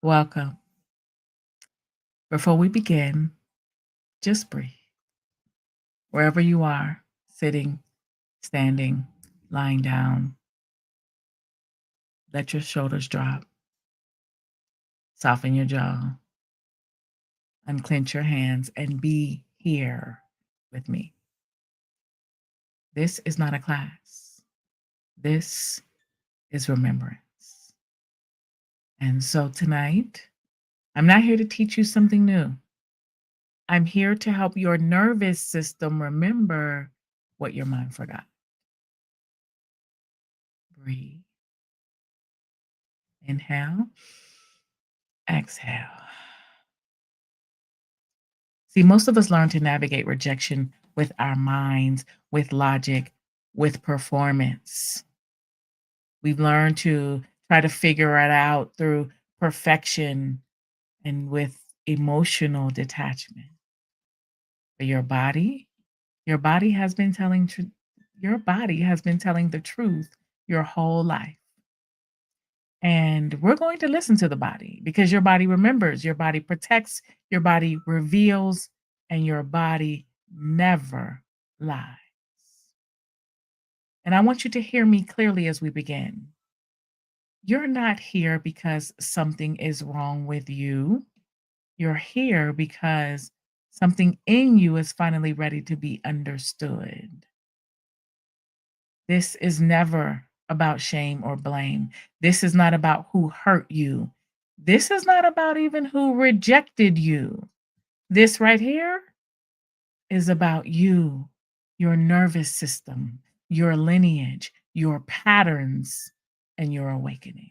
Welcome. Before we begin, just breathe. Wherever you are, sitting, standing, lying down, let your shoulders drop, soften your jaw, unclench your hands, and be here with me. This is not a class. This is remembrance. And so tonight, I'm not here to teach you something new. I'm here to help your nervous system remember what your mind forgot. Breathe. Inhale. Exhale. See, most of us learn to navigate rejection with our minds, with logic, with performance. We've learned to try to figure it out through perfection and with emotional detachment. But your body has been your body has been telling the truth your whole life. And we're going to listen to the body because your body remembers, your body protects, your body reveals, and your body never lies. And I want you to hear me clearly as we begin. You're not here because something is wrong with you. You're here because something in you is finally ready to be understood. This is never about shame or blame. This is not about who hurt you. This is not about even who rejected you. This right here is about you, your nervous system, your lineage, your patterns, and your awakening.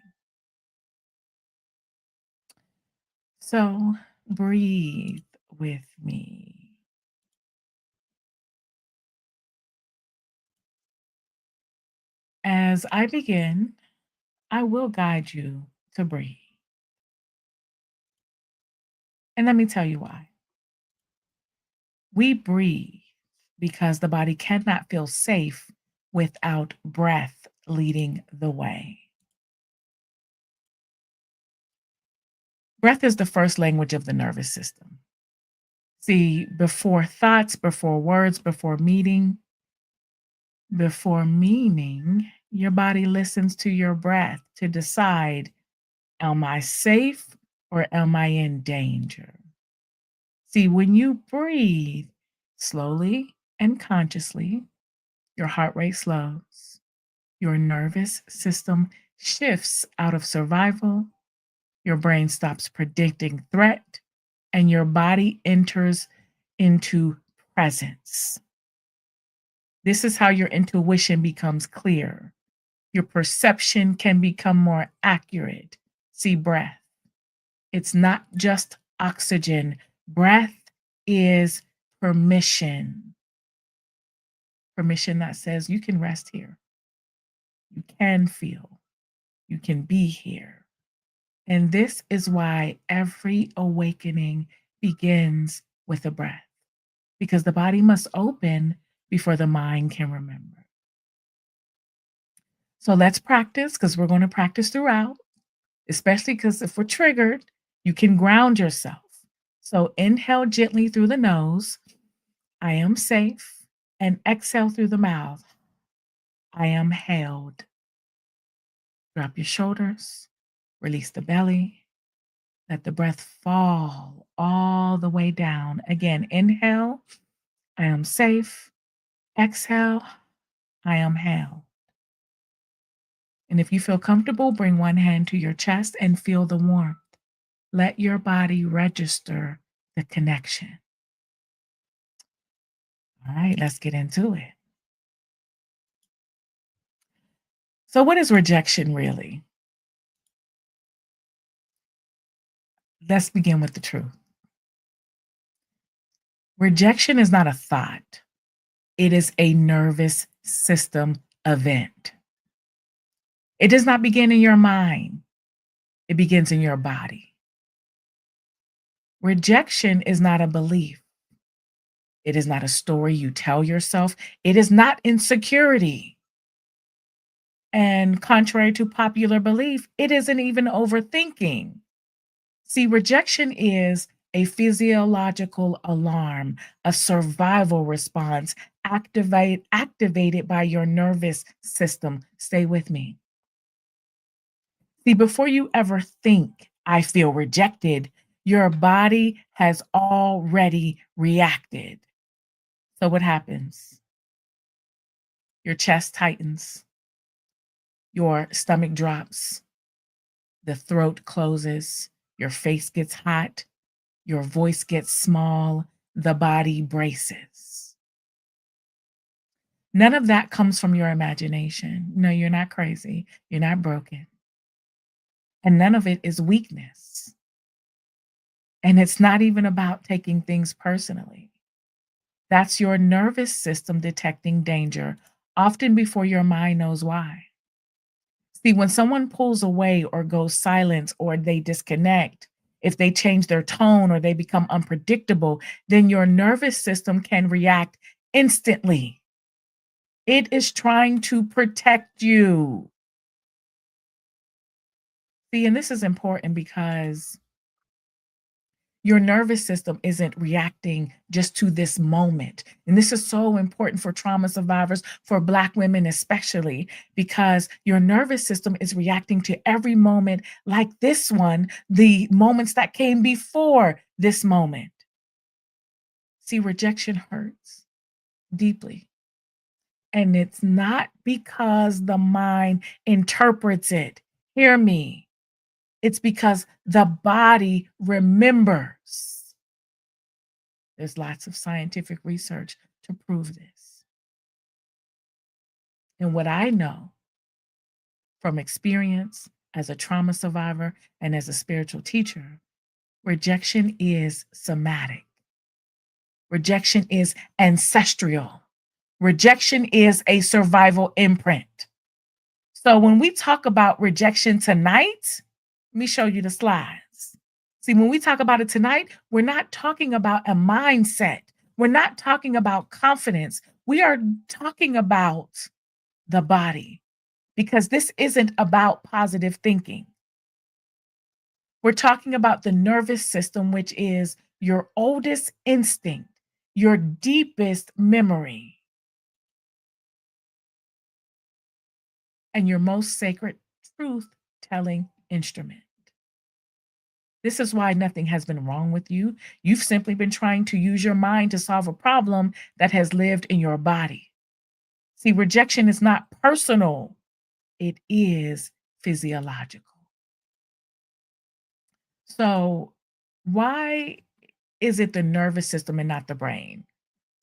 So breathe with me. As I begin, I will guide you to breathe. And let me tell you why. We breathe because the body cannot feel safe without breath leading the way. Breath is the first language of the nervous system. See, before thoughts, before words, before meaning, your body listens to your breath to decide, am I safe or am I in danger? See, when you breathe slowly and consciously, your heart rate slows, your nervous system shifts out of survival, your brain stops predicting threat, and your body enters into presence. This is how your intuition becomes clear. Your perception can become more accurate. See, breath. It's not just oxygen. Breath is permission. Permission that says you can rest here. You can feel. You can be here. And this is why every awakening begins with a breath, because the body must open before the mind can remember. So let's practice because we're going to practice throughout, especially because if we're triggered, you can ground yourself. So inhale gently through the nose. I am safe. And exhale through the mouth. I am held. Drop your shoulders. Release the belly. Let the breath fall all the way down. Again, inhale. I am safe. Exhale. I am held. And if you feel comfortable, bring one hand to your chest and feel the warmth. Let your body register the connection. All right, let's get into it. So, what is rejection really? Let's begin with the truth. Rejection is not a thought, it is a nervous system event. It does not begin in your mind, it begins in your body. Rejection is not a belief, it is not a story you tell yourself, it is not insecurity. And contrary to popular belief, it isn't even overthinking. See, rejection is a physiological alarm, a survival response activated by your nervous system. Stay with me. See, before you ever think, I feel rejected, your body has already reacted. So what happens? Your chest tightens, your stomach drops, the throat closes, your face gets hot, your voice gets small, the body braces. None of that comes from your imagination. No, you're not crazy. You're not broken. And none of it is weakness. And it's not even about taking things personally. That's your nervous system detecting danger, often before your mind knows why. See, when someone pulls away or goes silent or they disconnect, if they change their tone or they become unpredictable, then your nervous system can react instantly. It is trying to protect you. See, and this is important because your nervous system isn't reacting just to this moment. And this is so important for trauma survivors, for Black women especially, because your nervous system is reacting to every moment like this one, the moments that came before this moment. See, rejection hurts deeply. And it's not because the mind interprets it. Hear me. It's because the body remembers. There's lots of scientific research to prove this. And what I know from experience as a trauma survivor and as a spiritual teacher, rejection is somatic. Rejection is ancestral. Rejection is a survival imprint. So when we talk about rejection tonight, let me show you the slides. See, when we talk about it tonight, we're not talking about a mindset. We're not talking about confidence. We are talking about the body because this isn't about positive thinking. We're talking about the nervous system, which is your oldest instinct, your deepest memory, and your most sacred truth telling instrument. This is why nothing has been wrong with you. You've simply been trying to use your mind to solve a problem that has lived in your body. See, rejection is not personal, it is physiological. So, why is it the nervous system and not the brain?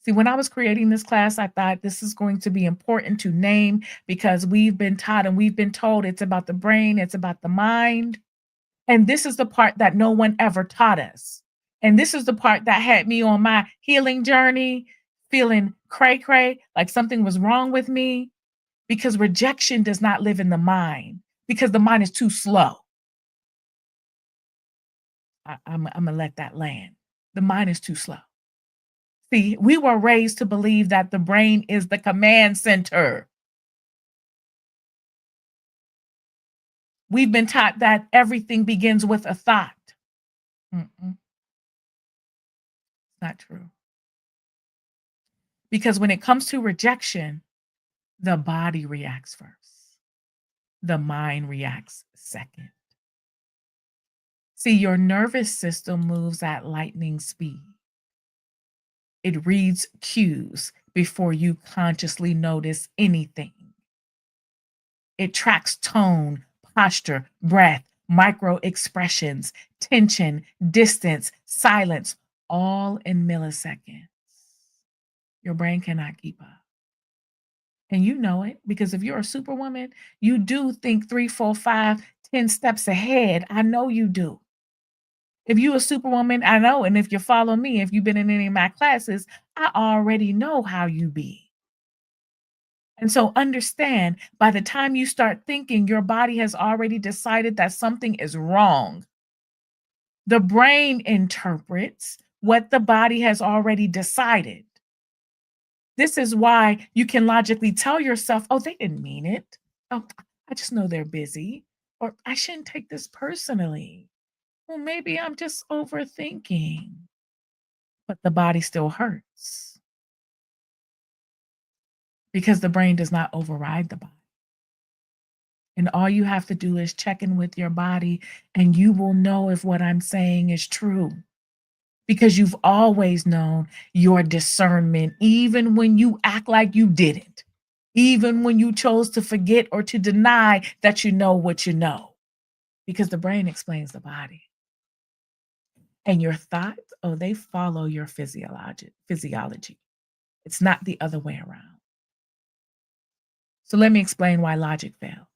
See, when I was creating this class, I thought this is going to be important to name because we've been taught and we've been told it's about the brain, it's about the mind. And this is the part that no one ever taught us. And this is the part that had me on my healing journey, feeling cray cray, like something was wrong with me, because rejection does not live in the mind, because the mind is too slow. I'm going to let that land. The mind is too slow. See, we were raised to believe that the brain is the command center. We've been taught that everything begins with a thought. Mm-mm, not true. Because when it comes to rejection, the body reacts first, the mind reacts second. See, your nervous system moves at lightning speed. It reads cues before you consciously notice anything. It tracks tone, posture, breath, micro expressions, tension, distance, silence, all in milliseconds. Your brain cannot keep up. And you know it because if you're a superwoman, you do think 3, 4, 5, 10 steps ahead. I know you do. If you a superwoman, I know. And if you follow me, if you've been in any of my classes, I already know how you be. And so understand by the time you start thinking, your body has already decided that something is wrong. The brain interprets what the body has already decided. This is why you can logically tell yourself, oh, they didn't mean it. Oh, I just know they're busy. Or I shouldn't take this personally. Well, maybe I'm just overthinking, but the body still hurts because the brain does not override the body. And all you have to do is check in with your body, and you will know if what I'm saying is true because you've always known your discernment, even when you act like you didn't, even when you chose to forget or to deny that you know what you know, because the brain explains the body. And your thoughts, oh, they follow your physiology. It's not the other way around. So let me explain why logic fails.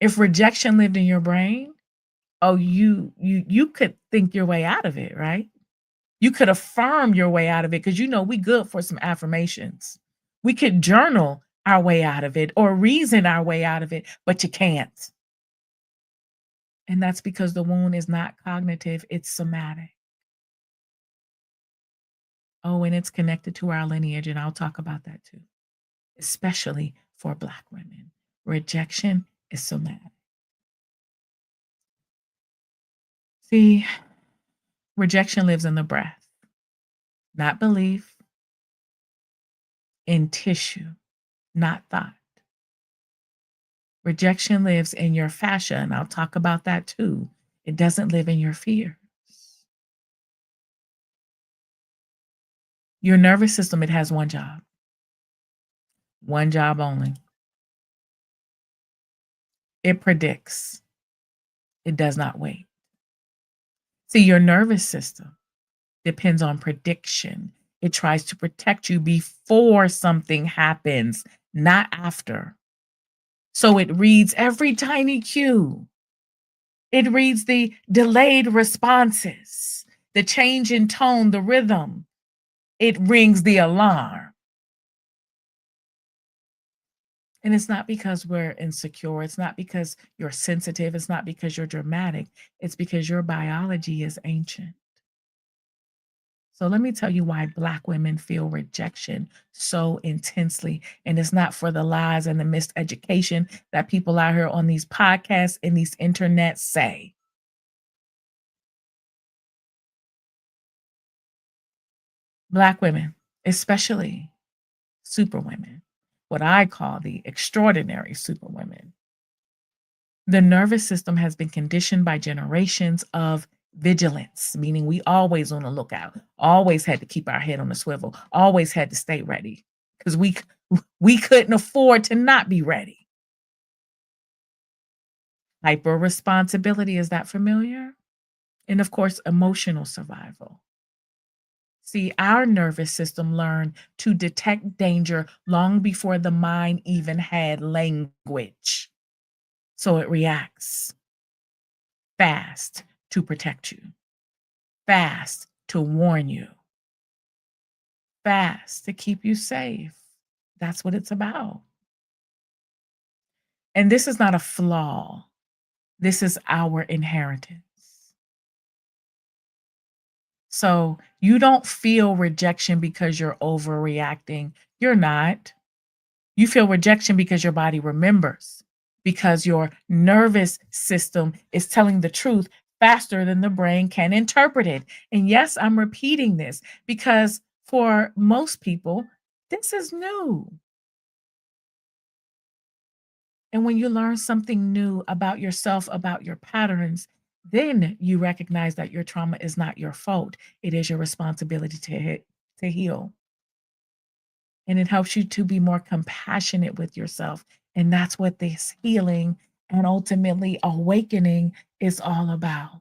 If rejection lived in your brain, oh, you could think your way out of it, right? You could affirm your way out of it because you know we good for some affirmations. We could journal our way out of it or reason our way out of it, but you can't. And that's because the wound is not cognitive, it's somatic. Oh, and it's connected to our lineage, and I'll talk about that too, especially for Black women. Rejection is somatic. See, rejection lives in the breath, not belief, in tissue, not thought. Rejection lives in your fascia, and I'll talk about that too. It doesn't live in your fears. Your nervous system, it has one job only. It predicts, it does not wait. See, your nervous system depends on prediction. It tries to protect you before something happens, not after. So it reads every tiny cue. It reads the delayed responses, the change in tone, the rhythm. It rings the alarm. And it's not because we're insecure. It's not because you're sensitive. It's not because you're dramatic. It's because your biology is ancient. So let me tell you why Black women feel rejection so intensely. And it's not for the lies and the miseducation that people out here on these podcasts and these internets say. Black women, especially super women, what I call the extraordinary super women. The nervous system has been conditioned by generations of vigilance, meaning we always on the lookout, always had to keep our head on the swivel, always had to stay ready because we couldn't afford to not be ready. Hyper responsibility, is that familiar? And of course, emotional survival. See, our nervous system learned to detect danger long before the mind even had language. So it reacts fast to protect you, fast to warn you, fast to keep you safe. That's what it's about. And this is not a flaw, this is our inheritance. So you don't feel rejection because you're overreacting. You're not. You feel rejection because your body remembers, because your nervous system is telling the truth faster than the brain can interpret it. And yes, I'm repeating this because for most people, this is new. And when you learn something new about yourself, about your patterns, then you recognize that your trauma is not your fault. It is your responsibility to heal. And it helps you to be more compassionate with yourself. And that's what this healing and ultimately awakening is all about.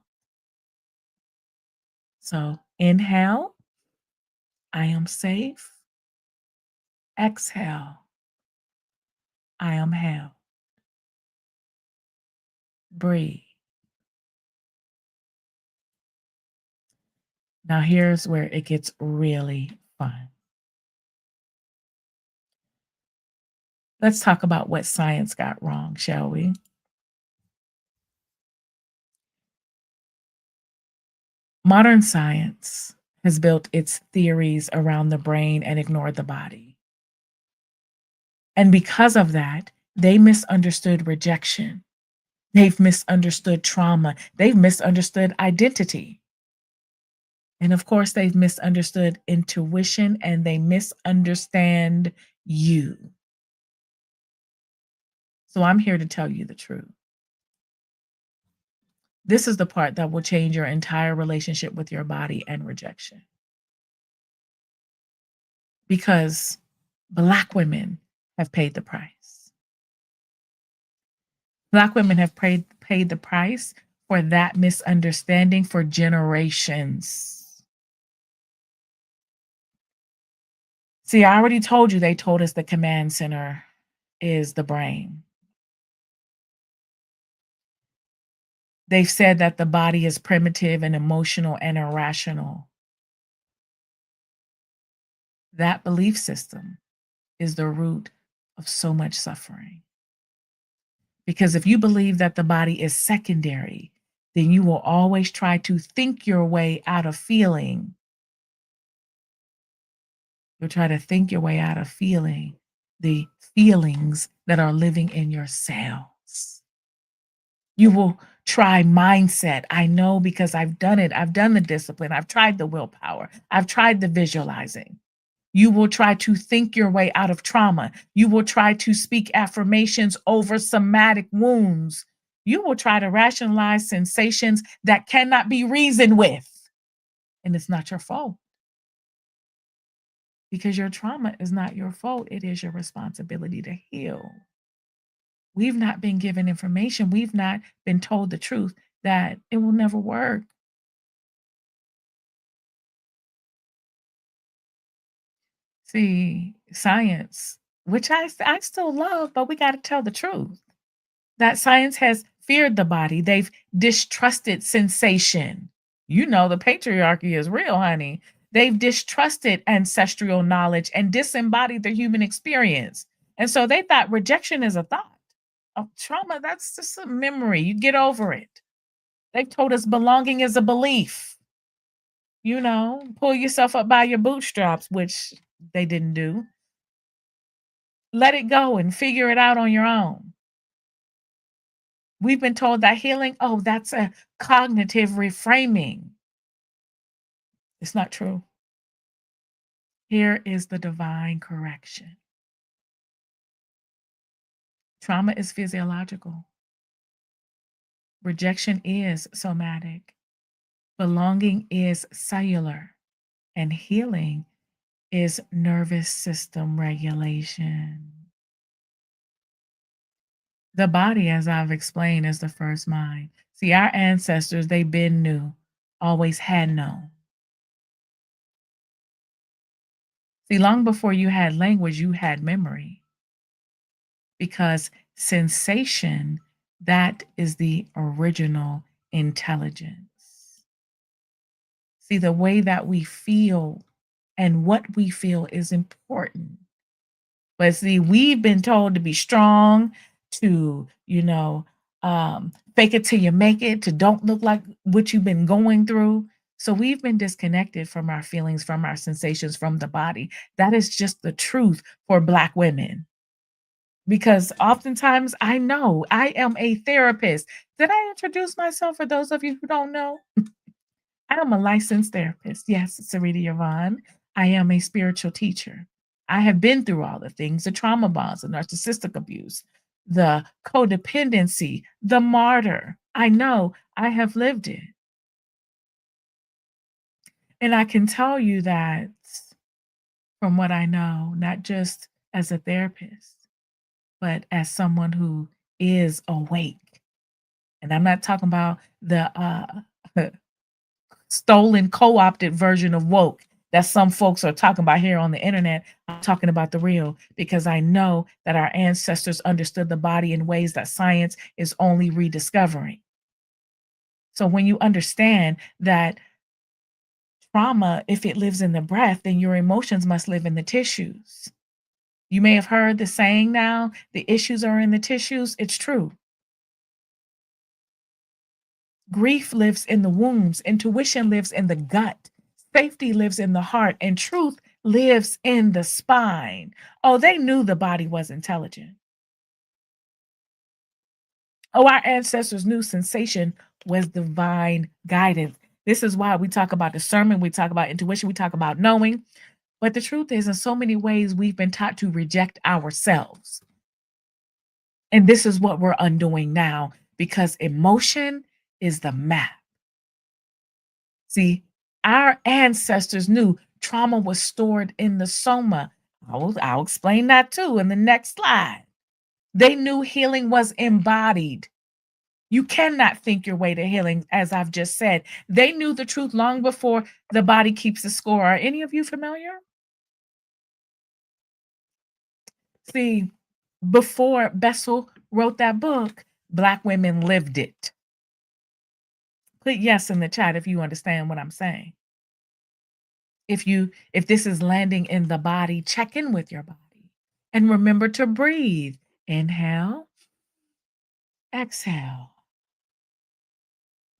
So inhale, I am safe. Exhale, I am held. Breathe. Now, here's where it gets really fun. Let's talk about what science got wrong, shall we? Modern science has built its theories around the brain and ignored the body. And because of that, they misunderstood rejection. They've misunderstood trauma. They've misunderstood identity. And of course, they've misunderstood intuition and they misunderstand you. So I'm here to tell you the truth. This is the part that will change your entire relationship with your body and rejection. Because Black women have paid the price. Black women have paid the price for that misunderstanding for generations. See, I already told you they told us the command center is the brain. They've said that the body is primitive and emotional and irrational. That belief system is the root of so much suffering. Because if you believe that the body is secondary, then you will always try to think your way out of feeling. You'll try to think your way out of feeling the feelings that are living in your cells. You will try mindset. I know because I've done it. I've done the discipline. I've tried the willpower. I've tried the visualizing. You will try to think your way out of trauma. You will try to speak affirmations over somatic wounds. You will try to rationalize sensations that cannot be reasoned with. And it's not your fault because your trauma is not your fault. It is your responsibility to heal. We've not been given information. We've not been told the truth that it will never work. See, science, which I still love, but we got to tell the truth. That science has feared the body. They've distrusted sensation. You know, the patriarchy is real, honey. They've distrusted ancestral knowledge and disembodied the human experience. And so they thought rejection is a thought. Of trauma, that's just a memory. You get over it. They've told us belonging is a belief. You know, pull yourself up by your bootstraps, which they didn't do. Let it go and figure it out on your own. We've been told that healing, oh, that's a cognitive reframing. It's not true. Here is the divine correction. Trauma is physiological. Rejection is somatic. Belonging is cellular. And healing is nervous system regulation. The body, as I've explained, is the first mind. See, our ancestors, they been knew, always had known. See, long before you had language, you had memory. Because sensation, that is the original intelligence. See, the way that we feel and what we feel is important. But see, we've been told to be strong, to, fake it till you make it, to don't look like what you've been going through. So we've been disconnected from our feelings, from our sensations, from the body. That is just the truth for Black women. Because oftentimes I know I am a therapist. Did I introduce myself for those of you who don't know? I am a licensed therapist. Yes, Sarita Yvonne. I am a spiritual teacher. I have been through all the things, the trauma bonds, the narcissistic abuse, the codependency, the martyr. I know I have lived it. And I can tell you that from what I know, not just as a therapist, but as someone who is awake. And I'm not talking about the stolen, co-opted version of woke that some folks are talking about here on the internet. I'm talking about the real because I know that our ancestors understood the body in ways that science is only rediscovering. So when you understand that trauma, if it lives in the breath, then your emotions must live in the tissues. You may have heard the saying now, the issues are in the tissues. It's true. Grief lives in the wombs, intuition lives in the gut, safety lives in the heart, and truth lives in the spine. Oh, they knew the body was intelligent. Oh, our ancestors knew sensation was divine guidance. This is why we talk about discernment, we talk about intuition, we talk about knowing. But the truth is, in so many ways, we've been taught to reject ourselves. And this is what we're undoing now because emotion is the map. See, our ancestors knew trauma was stored in the soma. I'll explain that too in the next slide. They knew healing was embodied. You cannot think your way to healing, as I've just said. They knew the truth long before the body keeps the score. Are any of you familiar? See, before Bessel wrote that book, Black women lived it. Put yes in the chat if you understand what I'm saying. If this is landing in the body, check in with your body and remember to breathe. Inhale, exhale,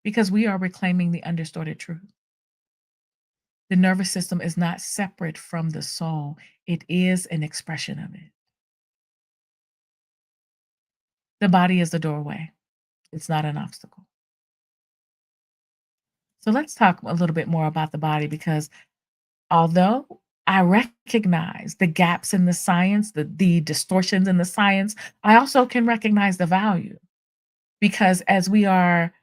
because we are reclaiming the undistorted truth. The nervous system is not separate from the soul, it is an expression of it. The body is the doorway, it's not an obstacle. So let's talk a little bit more about the body because although I recognize the gaps in the science, the distortions in the science, I also can recognize the value because as we are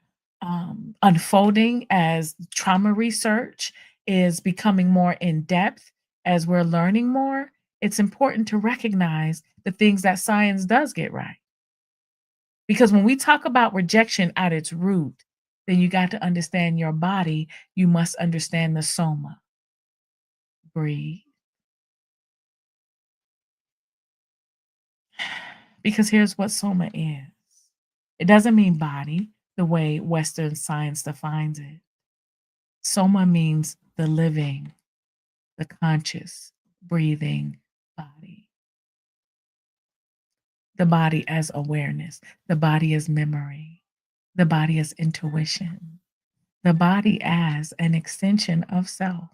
unfolding, as trauma research is becoming more in depth, as we're learning more, it's important to recognize the things that science does get right. Because when we talk about rejection at its root, then you got to understand your body, you must understand the soma. Breathe. Because here's what soma is. It doesn't mean body the way Western science defines it. Soma means the living, the conscious, breathing body. The body as awareness, the body as memory, the body as intuition, the body as an extension of self.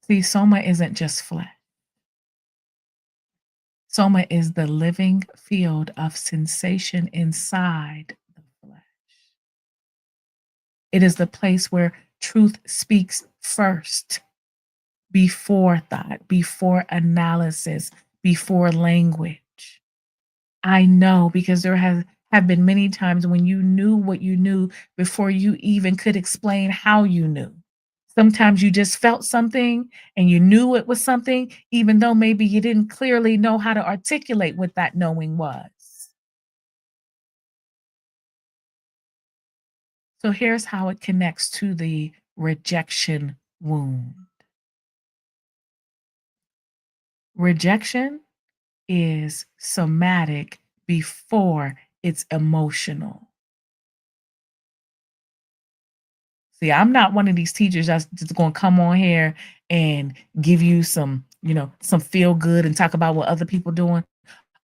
See, soma isn't just flesh. Soma is the living field of sensation inside the flesh. It is the place where truth speaks first, before thought, before analysis, before language. I know because there have been many times when you knew what you knew before you even could explain how you knew. Sometimes you just felt something and you knew it was something, even though maybe you didn't clearly know how to articulate what that knowing was. So here's how it connects to the rejection wound. Rejection is somatic before it's emotional. See, I'm not one of these teachers that's just going to come on here and give you some, some feel good and talk about what other people doing.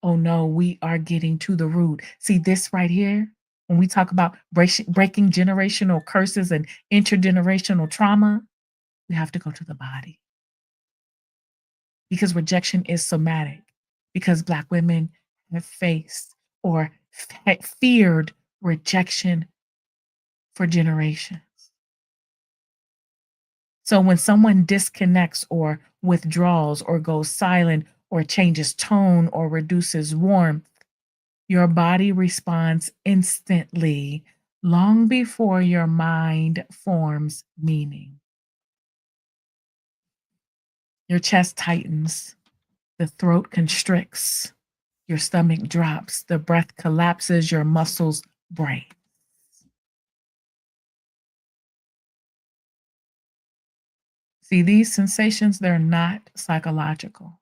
Oh no, we are getting to the root. See this right here? When we talk about breaking generational curses and intergenerational trauma, we have to go to the body because rejection is somatic, because Black women have faced or feared rejection for generations. So when someone disconnects or withdraws or goes silent or changes tone or reduces warmth, your body responds instantly, long before your mind forms meaning. Your chest tightens, the throat constricts, your stomach drops, the breath collapses, your muscles break. See, these sensations, they're not psychological.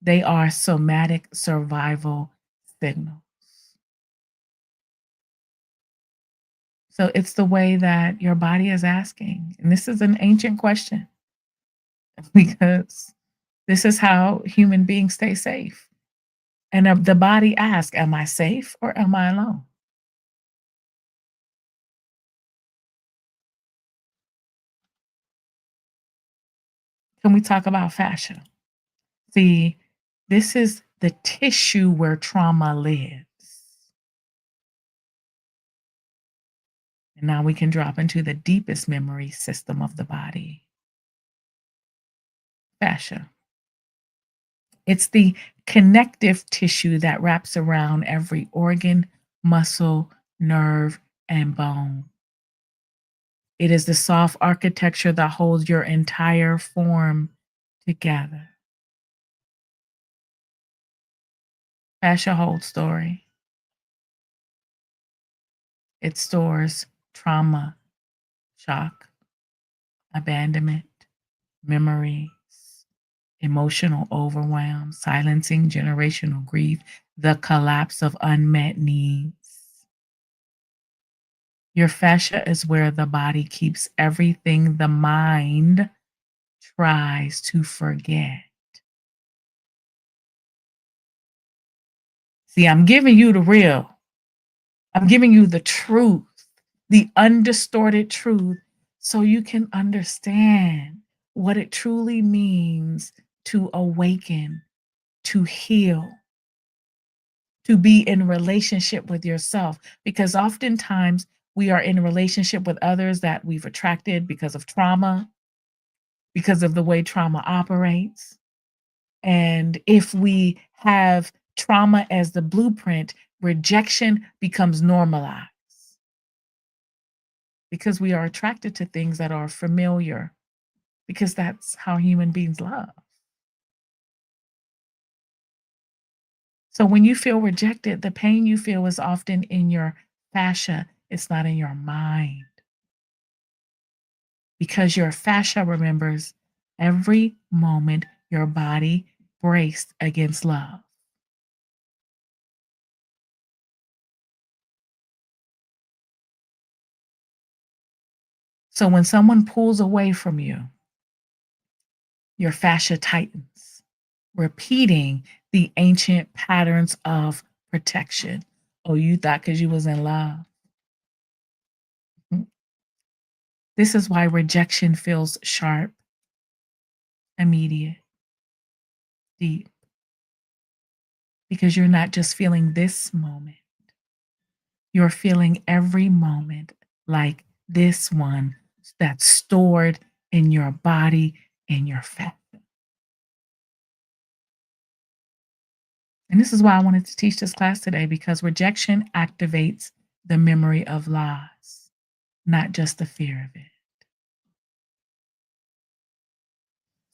They are somatic survival signals. So it's the way that your body is asking. And this is an ancient question because this is how human beings stay safe. And the body asks, am I safe or am I alone? Can we talk about fascia? See, this is the tissue where trauma lives. And now we can drop into the deepest memory system of the body, fascia. It's the connective tissue that wraps around every organ, muscle, nerve, and bone. It is the soft architecture that holds your entire form together. Fascia holds story. It stores trauma, shock, abandonment, memories, emotional overwhelm, silencing generational grief, the collapse of unmet needs. Your fascia is where the body keeps everything the mind tries to forget. See, I'm giving you the real. I'm giving you the truth, the undistorted truth, so you can understand what it truly means to awaken, to heal, to be in relationship with yourself. Because oftentimes we are in a relationship with others that we've attracted because of trauma, because of the way trauma operates. And if we have trauma as the blueprint, rejection becomes normalized because we are attracted to things that are familiar, because that's how human beings love. So when you feel rejected, the pain you feel is often in your fascia, it's not in your mind, because your fascia remembers every moment your body braced against love. So when someone pulls away from you, your fascia tightens, repeating the ancient patterns of protection. Oh, you thought because you was in love. Mm. This is why rejection feels sharp, immediate, deep, because you're not just feeling this moment, you're feeling every moment like this one that's stored in your body, in your fat. And this is why I wanted to teach this class today, because rejection activates the memory of loss, not just the fear of it.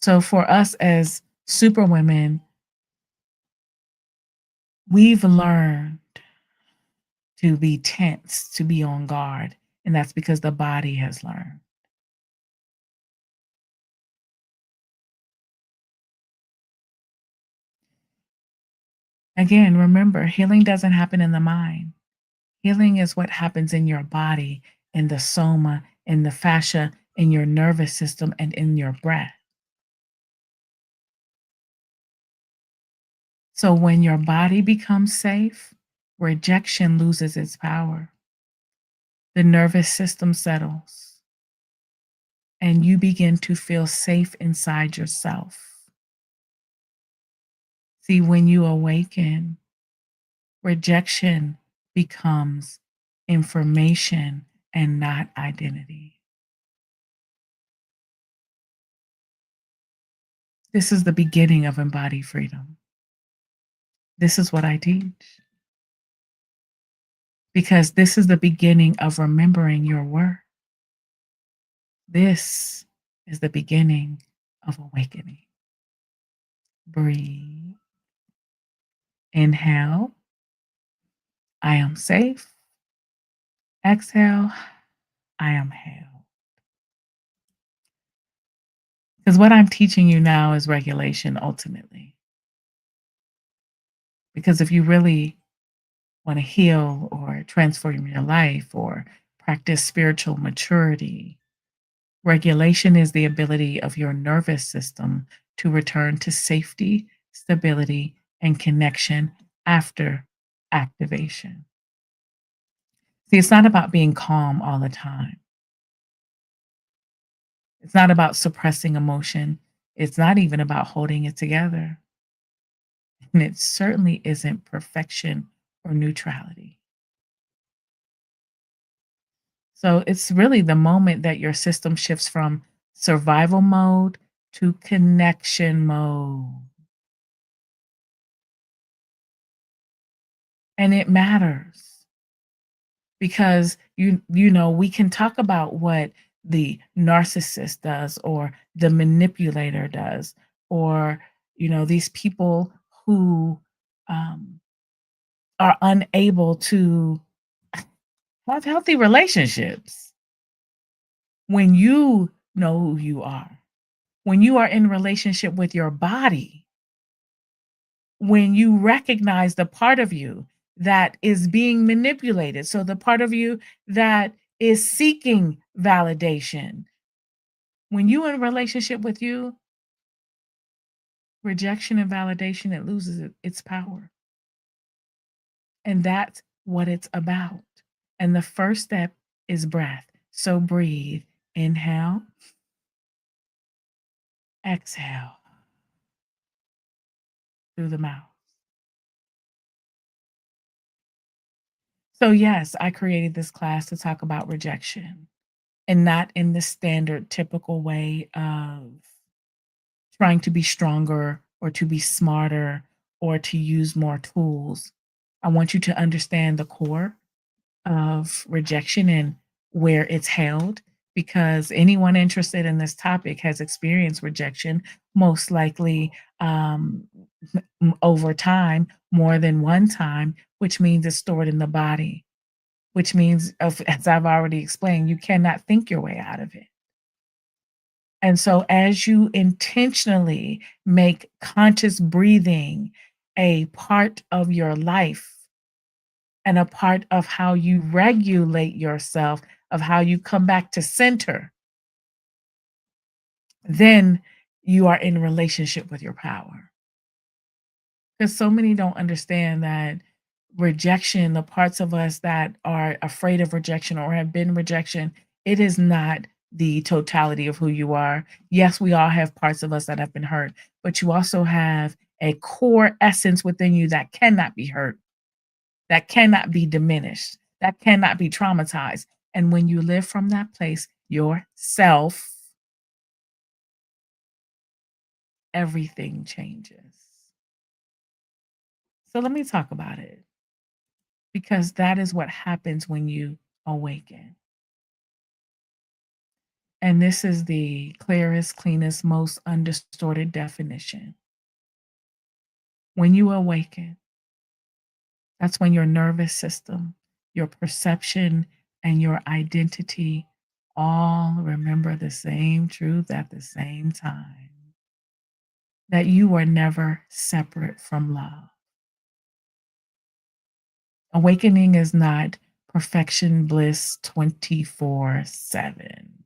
So for us as superwomen, we've learned to be tense, to be on guard, and that's because the body has learned. Again, remember, healing doesn't happen in the mind. Healing is what happens in your body, in the soma, in the fascia, in your nervous system, and in your breath. So when your body becomes safe, rejection loses its power. The nervous system settles, and you begin to feel safe inside yourself. See, when you awaken, rejection becomes information and not identity. This is the beginning of embodied freedom. This is what I teach, because this is the beginning of remembering your worth. This is the beginning of awakening. Breathe. Inhale. I am safe. Exhale. I am held. Because what I'm teaching you now is regulation ultimately. Because if you really want to heal or transform your life or practice spiritual maturity, regulation is the ability of your nervous system to return to safety, stability, and connection after activation. See, it's not about being calm all the time. It's not about suppressing emotion. It's not even about holding it together. and it certainly isn't perfection or neutrality. So it's really the moment that your system shifts from survival mode to connection mode. And it matters because we can talk about what the narcissist does or the manipulator does or these people who um, are unable to have healthy relationships. When you know who you are, when you are in relationship with your body, when you recognize the part of you that is being manipulated, so the part of you that is seeking validation, when you in a relationship with you, rejection and validation, it loses its power. And that's what it's about. And the first step is breath. So breathe, inhale, exhale through the mouth. So, yes, I created this class to talk about rejection and not in the standard typical way of trying to be stronger or to be smarter or to use more tools. I want you to understand the core of rejection and where it's held because anyone interested in this topic has experienced rejection, most likely over time, more than one time, which means it's stored in the body, which means, as I've already explained, you cannot think your way out of it. And so, as you intentionally make conscious breathing a part of your life, and a part of how you regulate yourself, of how you come back to center, then you are in relationship with your power. Because so many don't understand that rejection, the parts of us that are afraid of rejection or have been rejection, it is not the totality of who you are. Yes, we all have parts of us that have been hurt, but you also have a core essence within you that cannot be hurt, that cannot be diminished, that cannot be traumatized. And when you live from that place, yourself, everything changes. So let me talk about it because that is what happens when you awaken. And this is the clearest, cleanest, most undistorted definition. When you awaken, that's when your nervous system, your perception, and your identity all remember the same truth at the same time, that you are never separate from love. Awakening is not perfection bliss 24/7.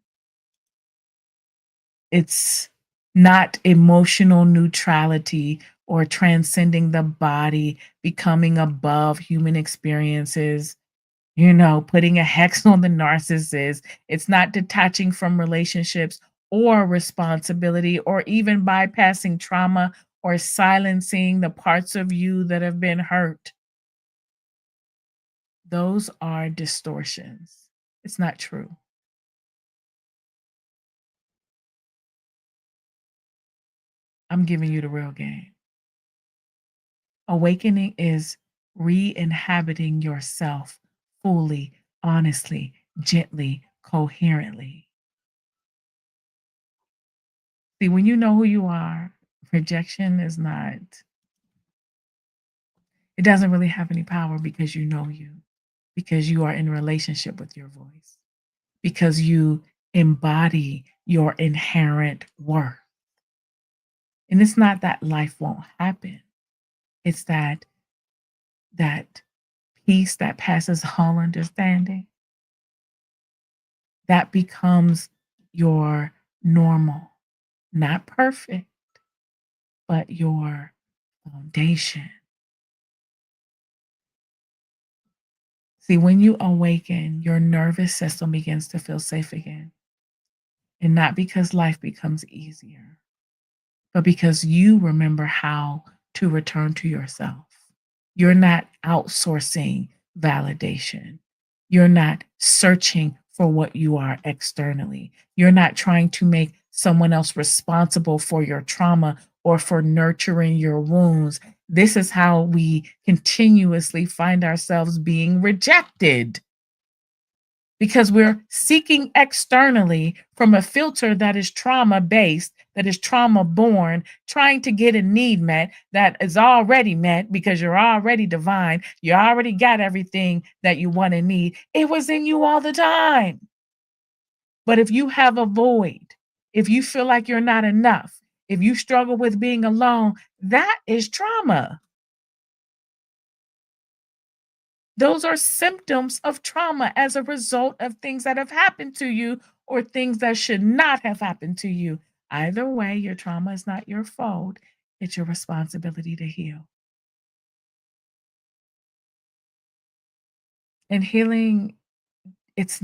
It's not emotional neutrality or transcending the body, becoming above human experiences, putting a hex on the narcissist. It's not detaching from relationships or responsibility or even bypassing trauma or silencing the parts of you that have been hurt. Those are distortions. It's not true. I'm giving you the real game. Awakening is re inhabiting yourself fully, honestly, gently, coherently. See, when you know who you are, rejection is not, it doesn't really have any power because you know you, because you are in relationship with your voice, because you embody your inherent worth. And it's not that life won't happen. It's that peace that passes all understanding that becomes your normal, not perfect, but your foundation. See, when you awaken, your nervous system begins to feel safe again. And not because life becomes easier, but because you remember how to return to yourself. You're not outsourcing validation. You're not searching for what you are externally. You're not trying to make someone else responsible for your trauma or for nurturing your wounds. This is how we continuously find ourselves being rejected because we're seeking externally from a filter that is trauma based, that is trauma born, trying to get a need met that is already met because you're already divine. You already got everything that you want and need. It was in you all the time. But if you have a void, if you feel like you're not enough, if you struggle with being alone, that is trauma. Those are symptoms of trauma as a result of things that have happened to you or things that should not have happened to you. Either way, your trauma is not your fault. It's your responsibility to heal. And healing, it's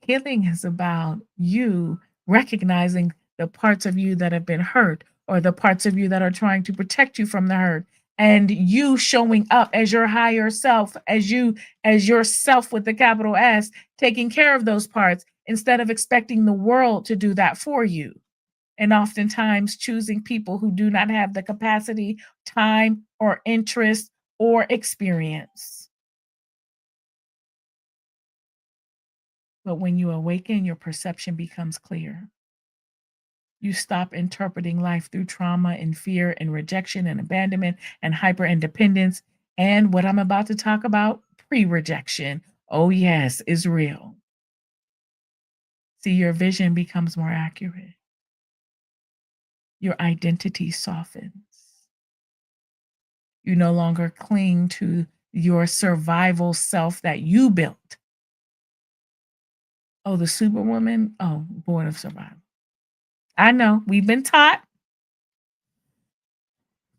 healing is about you recognizing the parts of you that have been hurt or the parts of you that are trying to protect you from the hurt and you showing up as your higher self, as yourself with the capital S, taking care of those parts instead of expecting the world to do that for you. And oftentimes choosing people who do not have the capacity, time, or interest or experience. But when you awaken, your perception becomes clear. You stop interpreting life through trauma and fear and rejection and abandonment and hyper independence. And what I'm about to talk about, pre rejection. Oh, yes, is real. See, your vision becomes more accurate, your identity softens. You no longer cling to your survival self that you built. Oh, the superwoman? Oh, born of survival. I know we've been taught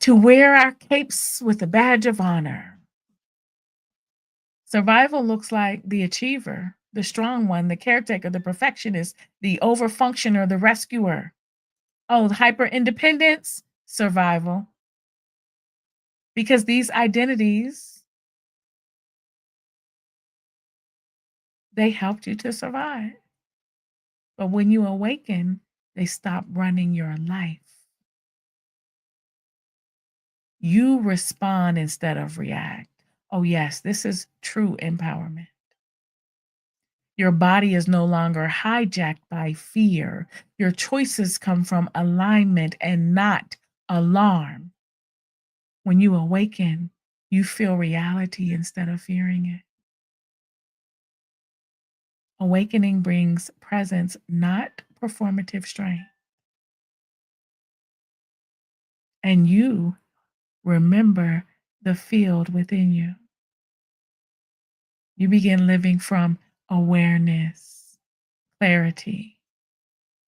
to wear our capes with a badge of honor. Survival looks like the achiever, the strong one, the caretaker, the perfectionist, the overfunctioner, the rescuer. Oh, the hyper independence, survival. Because these identities, they helped you to survive. But when you awaken, they stop running your life. You respond instead of react. Oh, yes, this is true empowerment. Your body is no longer hijacked by fear. Your choices come from alignment and not alarm. When you awaken, you feel reality instead of fearing it. Awakening brings presence, not performative strength. And you remember the field within you. You begin living from awareness, clarity,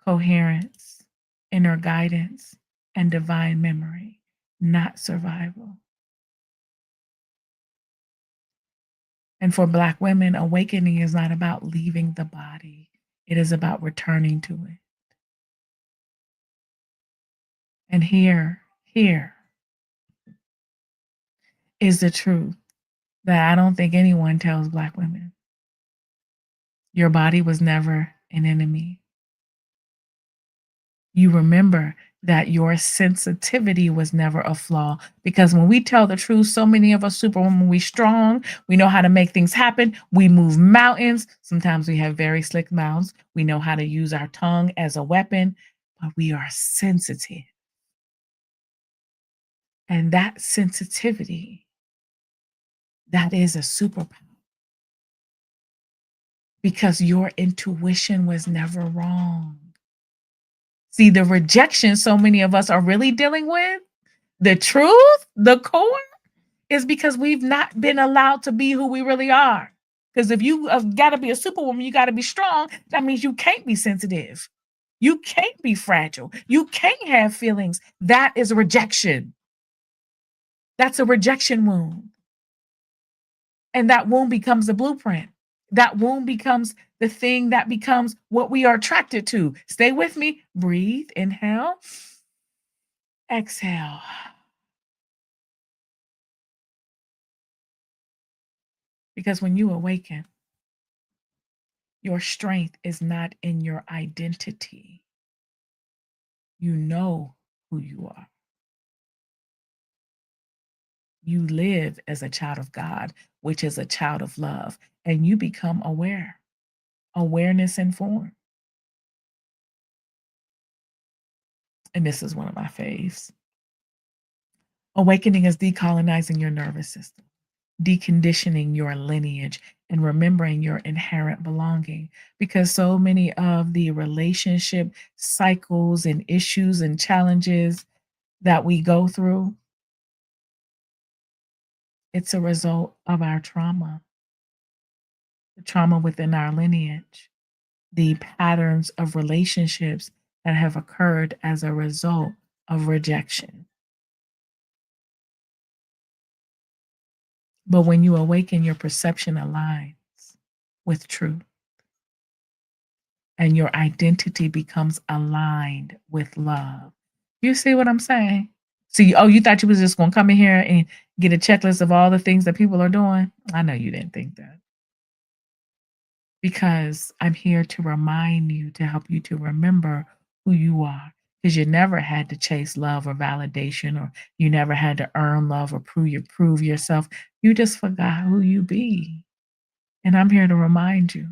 coherence, inner guidance, and divine memory, not survival. And for Black women, awakening is not about leaving the body, it is about returning to it. And here is the truth that I don't think anyone tells Black women. Your body was never an enemy. You remember that your sensitivity was never a flaw because when we tell the truth, so many of us superwomen, we strong, we know how to make things happen, we move mountains. Sometimes we have very slick mouths. We know how to use our tongue as a weapon, but we are sensitive. And that sensitivity, that is a superpower because your intuition was never wrong. See, the rejection so many of us are really dealing with, the truth, the core, is because we've not been allowed to be who we really are. Because if you have got to be a superwoman, you got to be strong. That means you can't be sensitive. You can't be fragile. You can't have feelings. That is rejection. That's a rejection wound. And that wound becomes the blueprint. That wound becomes the thing that becomes what we are attracted to. Stay with me. Breathe, inhale, exhale. Because when you awaken, your strength is not in your identity. You know who you are. You live as a child of God, which is a child of love, and you become aware. Awareness informed. And this is one of my faves. Awakening is decolonizing your nervous system, deconditioning your lineage, and remembering your inherent belonging. Because so many of the relationship cycles and issues and challenges that we go through, it's a result of our trauma, the trauma within our lineage, the patterns of relationships that have occurred as a result of rejection. But when you awaken, your perception aligns with truth and your identity becomes aligned with love. You see what I'm saying? See, oh, you thought you was just going to come in here and get a checklist of all the things that people are doing? I know you didn't think that. Because I'm here to remind you, to help you to remember who you are. Because you never had to chase love or validation, or you never had to earn love or prove yourself. You just forgot who you be. And I'm here to remind you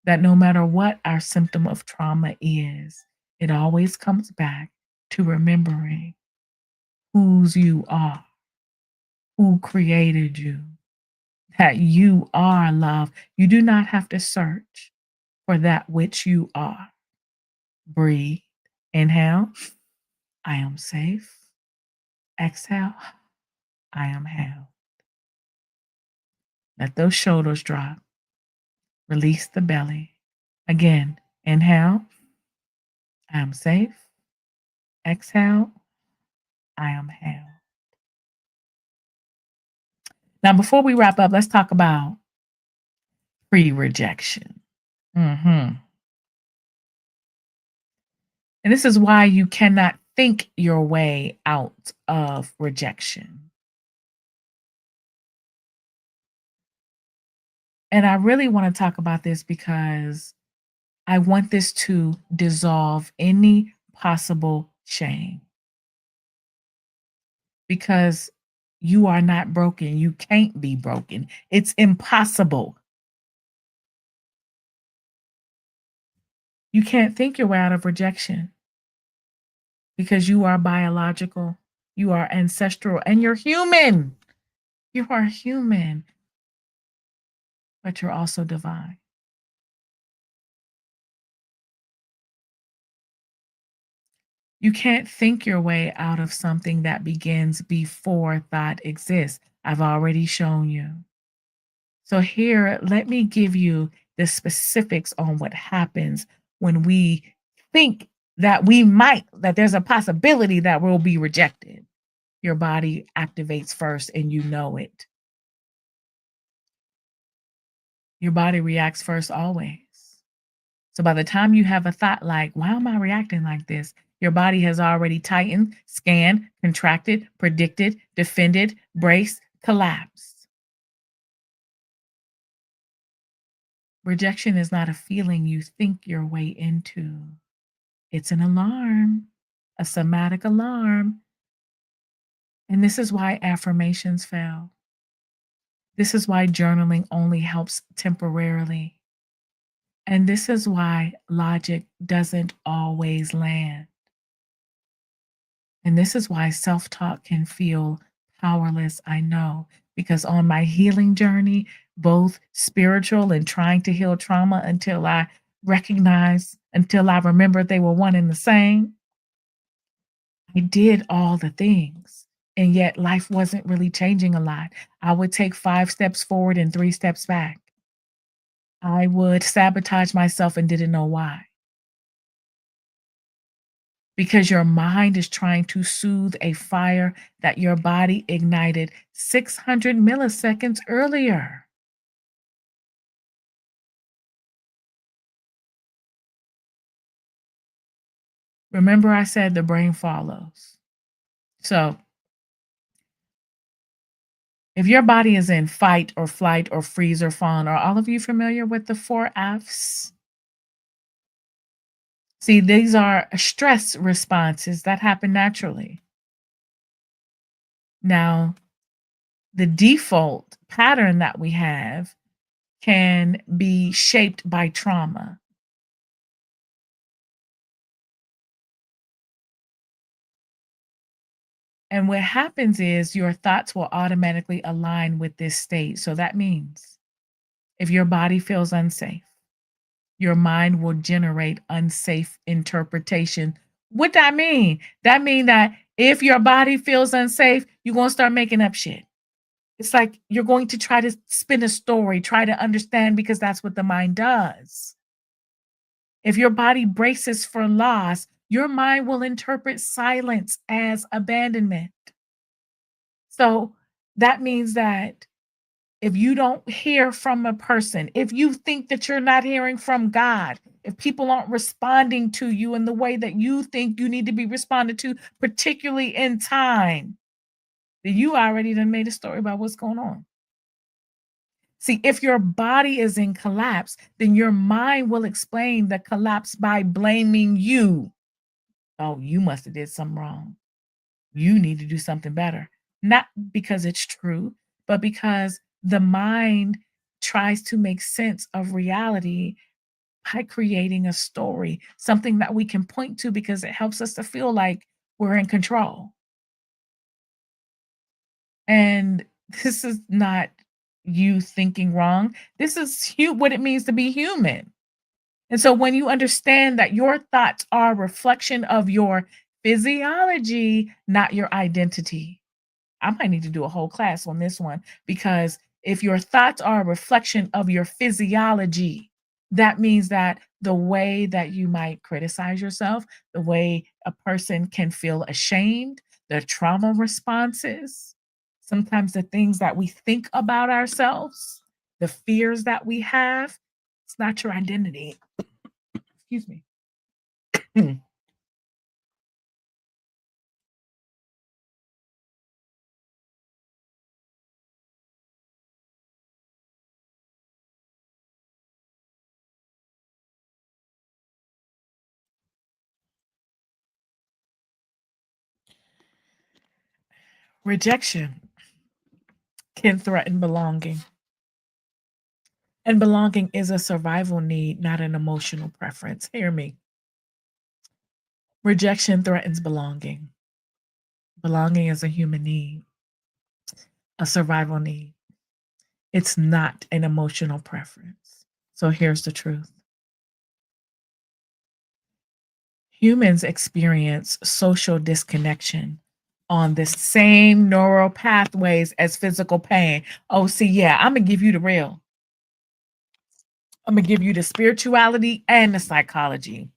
that no matter what our symptom of trauma is, it always comes back to remembering whose you are, who created you, that you are love. You do not have to search for that which you are. Breathe. Inhale, I am safe. Exhale, I am held. Let those shoulders drop. Release the belly. Again, inhale, I am safe. Exhale, I am held. Now, before we wrap up, let's talk about pre-rejection. And this is why you cannot think your way out of rejection. And I really want to talk about this because I want this to dissolve any possible shame. Because you are not broken. You can't be broken. It's impossible. You can't think your way out of rejection because you are biological, you are ancestral, and you're human. You are human, but you're also divine. You can't think your way out of something that begins before thought exists. I've already shown you. So, here, let me give you the specifics on what happens when we think that that there's a possibility that we'll be rejected. Your body activates first, and you know it. Your body reacts first always. So by the time you have a thought like, why am I reacting like this? Your body has already tightened, scanned, contracted, predicted, defended, braced, collapsed. Rejection is not a feeling you think your way into. It's an alarm, a somatic alarm. And this is why affirmations fail. This is why journaling only helps temporarily. And this is why logic doesn't always land. And this is why self talk can feel powerless, I know, because on my healing journey, both spiritual and trying to heal trauma until I remembered they were one and the same, I did all the things. And yet life wasn't really changing a lot. I would take 5 steps forward and 3 steps back. I would sabotage myself and didn't know why. Because your mind is trying to soothe a fire that your body ignited 600 milliseconds earlier. Remember, I said the brain follows. So, If your body is in fight or flight or freeze or fawn, are all of you familiar with the 4 Fs? See, these are stress responses that happen naturally. Now, the default pattern that we have can be shaped by trauma. And what happens is your thoughts will automatically align with this state. So that means if your body feels unsafe, your mind will generate unsafe interpretation. What that mean? That mean that if your body feels unsafe, you're gonna start making up shit. It's like you're going to try to spin a story, try to understand because that's what the mind does. If your body braces for loss, your mind will interpret silence as abandonment. So that means that if you don't hear from a person, if you think that you're not hearing from God, if people aren't responding to you in the way that you think you need to be responded to, particularly in time, then you already done made a story about what's going on. See, if your body is in collapse, then your mind will explain the collapse by blaming you. Oh, you must have did something wrong. You need to do something better. Not because it's true, but because the mind tries to make sense of reality by creating a story, something that we can point to because it helps us to feel like we're in control. And this is not you thinking wrong. This is what it means to be human. And so when you understand that your thoughts are a reflection of your physiology, not your identity. I might need to do a whole class on this one because if your thoughts are a reflection of your physiology, that means that the way that you might criticize yourself, the way a person can feel ashamed, the trauma responses, sometimes the things that we think about ourselves, the fears that we have, it's not your identity. Excuse me. Rejection can threaten belonging. And belonging is a survival need, not an emotional preference. Hear me. Rejection threatens belonging. Belonging is a human need, a survival need. It's not an emotional preference. So here's the truth. Humans experience social disconnection on the same neural pathways as physical pain. Oh, see, yeah, I'm going to give you the real. I'm going to give you the spirituality and the psychology.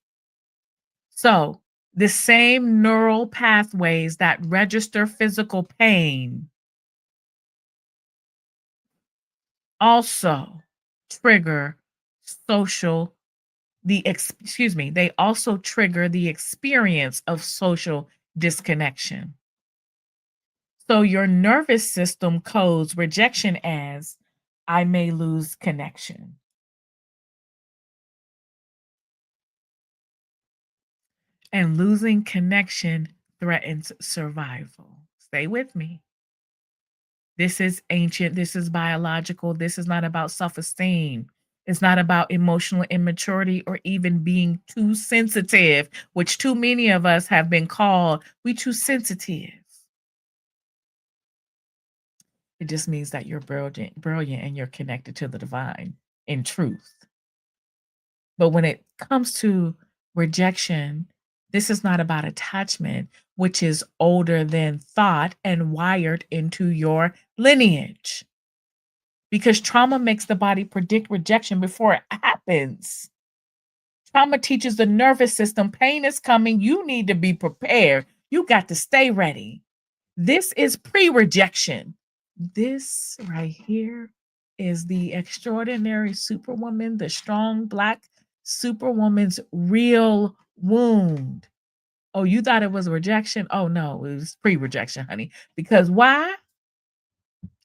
So, the same neural pathways that register physical pain also trigger social excuse me, they also trigger the experience of social disconnection. So your nervous system codes rejection as I may lose connection. And losing connection threatens survival. Stay with me. This is ancient, this is biological, this is not about self-esteem. It's not about emotional immaturity or even being too sensitive, which too many of us have been called, we too sensitive. It just means that you're brilliant and you're connected to the divine in truth. But when it comes to rejection, this is not about attachment, which is older than thought and wired into your lineage. Because trauma makes the body predict rejection before it happens. Trauma teaches the nervous system pain is coming. You need to be prepared. You got to stay ready. This is pre rejection. This right here is the extraordinary superwoman, the strong Black superwoman's real wound. Oh, you thought it was rejection? Oh, no, it was pre rejection, honey. Because why?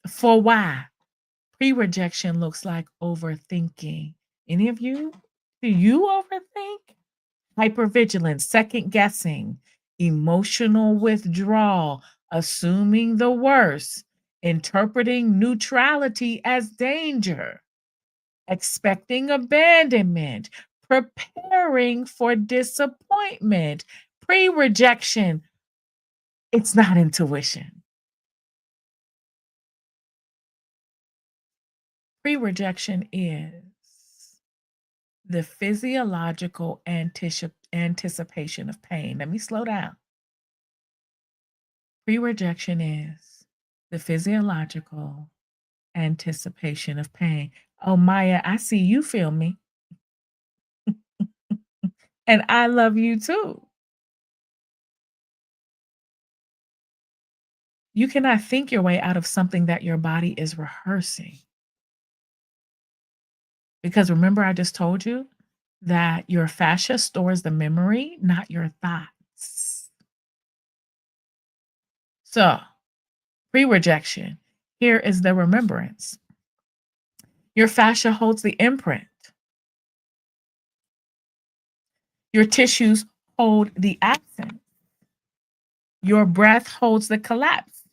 For why? Pre-rejection looks like overthinking. Any of you? Do you overthink? Hypervigilance, second guessing, emotional withdrawal, assuming the worst, interpreting neutrality as danger, expecting abandonment, preparing for disappointment. Pre-rejection, it's not intuition. Pre-rejection is the physiological anticipation of pain. Let me slow down. Pre-rejection is the physiological anticipation of pain. Oh, Maya, I see you feel me, and I love you too. You cannot think your way out of something that your body is rehearsing. Because remember, I just told you that your fascia stores the memory, not your thoughts. So, pre rejection, here is the remembrance. Your fascia holds the imprint, your tissues hold the absence, your breath holds the collapse,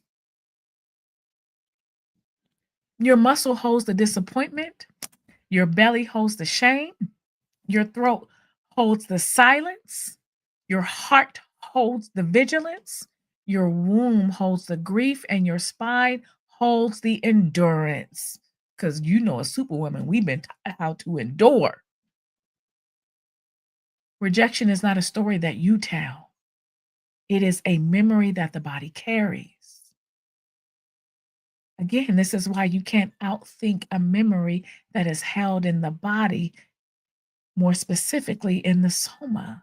your muscle holds the disappointment, your belly holds the shame, your throat holds the silence, your heart holds the vigilance, your womb holds the grief, and your spine holds the endurance. Because you know, as superwomen, we've been taught how to endure. Rejection is not a story that you tell, it is a memory that the body carries. Again, this is why you can't outthink a memory that is held in the body, more specifically in the soma.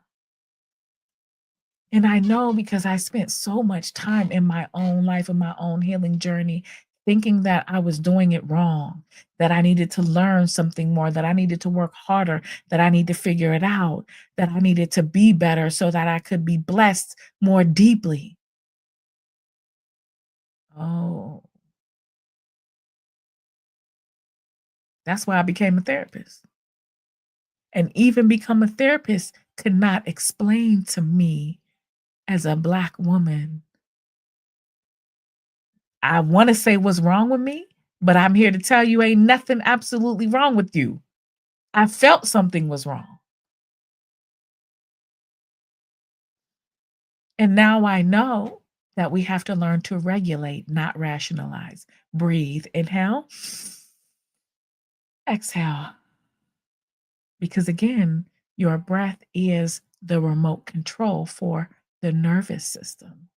And I know because I spent so much time in my own life and my own healing journey thinking that I was doing it wrong, that I needed to learn something more, that I needed to work harder, that I need to figure it out, that I needed to be better so that I could be blessed more deeply. Oh, that's why I became a therapist. And even become a therapist could not explain to me as a Black woman, I want to say what's wrong with me, but I'm here to tell you ain't nothing absolutely wrong with you. I felt something was wrong. And now I know that we have to learn to regulate, not rationalize. Breathe, inhale, exhale. Because again, your breath is the remote control for the nervous system.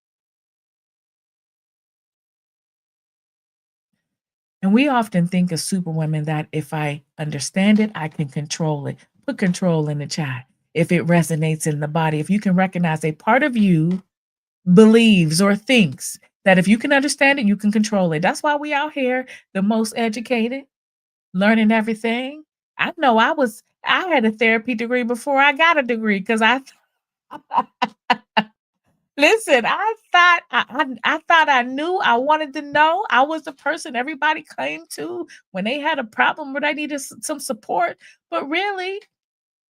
And we often think as superwomen that if I understand it, I can control it. Put control in the chat. If it resonates in the body, if you can recognize a part of you believes or thinks that if you can understand it, you can control it. That's why we out here the most educated, learning everything. I know I had a therapy degree before I got a degree because I listen, I thought I knew, I wanted to know. I was the person everybody came to when they had a problem or they needed some support. But really,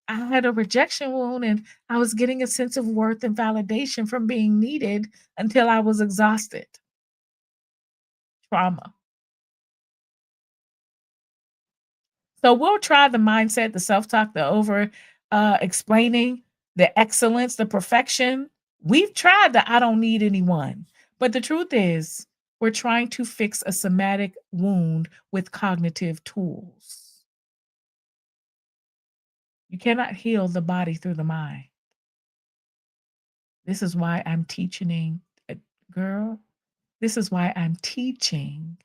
I had a rejection wound and I was getting a sense of worth and validation from being needed until I was exhausted. Trauma. So we'll try the mindset, the self-talk, the over explaining, the excellence, the perfection. We've tried the I don't need anyone. But the truth is, we're trying to fix a somatic wound with cognitive tools. You cannot heal the body through the mind. This is why I'm teaching, girl, this is why I'm teaching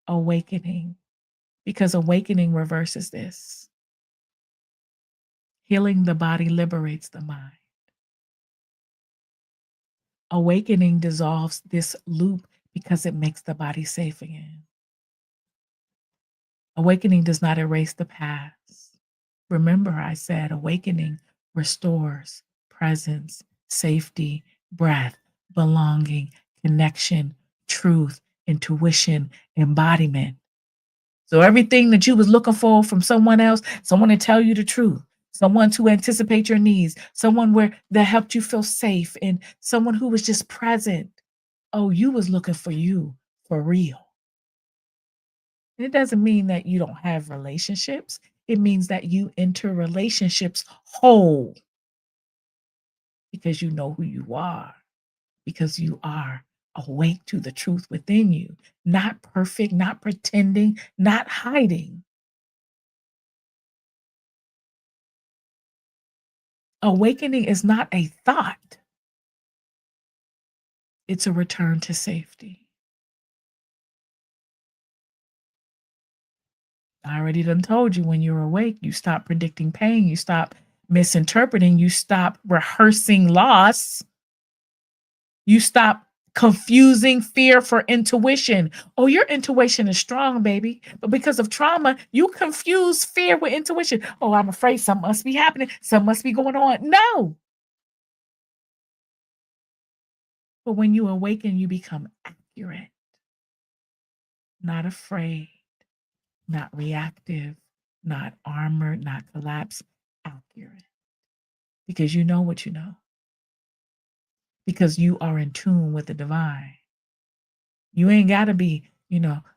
awakening, because awakening reverses this. Healing the body liberates the mind. Awakening dissolves this loop because it makes the body safe again. Awakening does not erase the past. Remember, I said awakening restores presence, safety, breath, belonging, connection, truth, intuition, embodiment. So everything that you was looking for from someone else, someone to tell you the truth, someone to anticipate your needs, someone where that helped you feel safe, and someone who was just present. Oh, you was looking for you for real. And it doesn't mean that you don't have relationships. It means that you enter relationships whole because you know who you are, because you are awake to the truth within you, not perfect, not pretending, not hiding. Awakening is not a thought, it's a return to safety. I already done told you when you're awake, you stop predicting pain, you stop misinterpreting, you stop rehearsing loss, you stop confusing fear for intuition. Oh, your intuition is strong, baby. But because of trauma, you confuse fear with intuition. Oh, I'm afraid something must be happening, something must be going on. No. But when you awaken, you become accurate, not afraid, not reactive, not armored, not collapsed, accurate. Because you know what you know. Because you are in tune with the divine. You ain't got to be,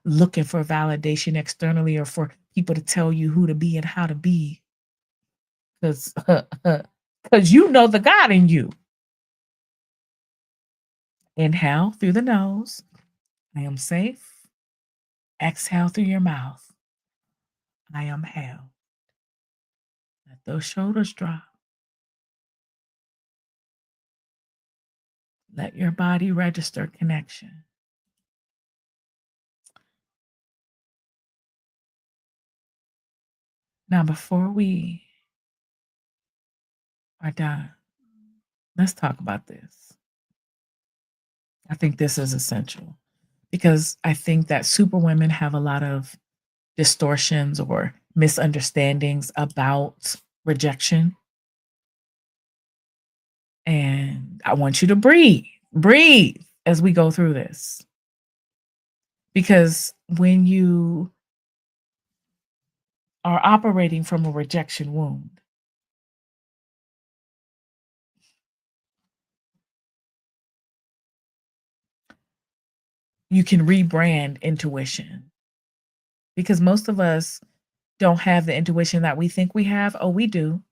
looking for validation externally or for people to tell you who to be and how to be. Because you know the God in you. Inhale through the nose. I am safe. Exhale through your mouth. I am held. Let those shoulders drop. Let your body register connection. Now, before we are done, let's talk about this. I think this is essential because I think that superwomen have a lot of distortions or misunderstandings about rejection. And I want you to breathe as we go through this. Because when you are operating from a rejection wound, you can rebrand intuition. Because most of us don't have the intuition that we think we have. Oh, we do.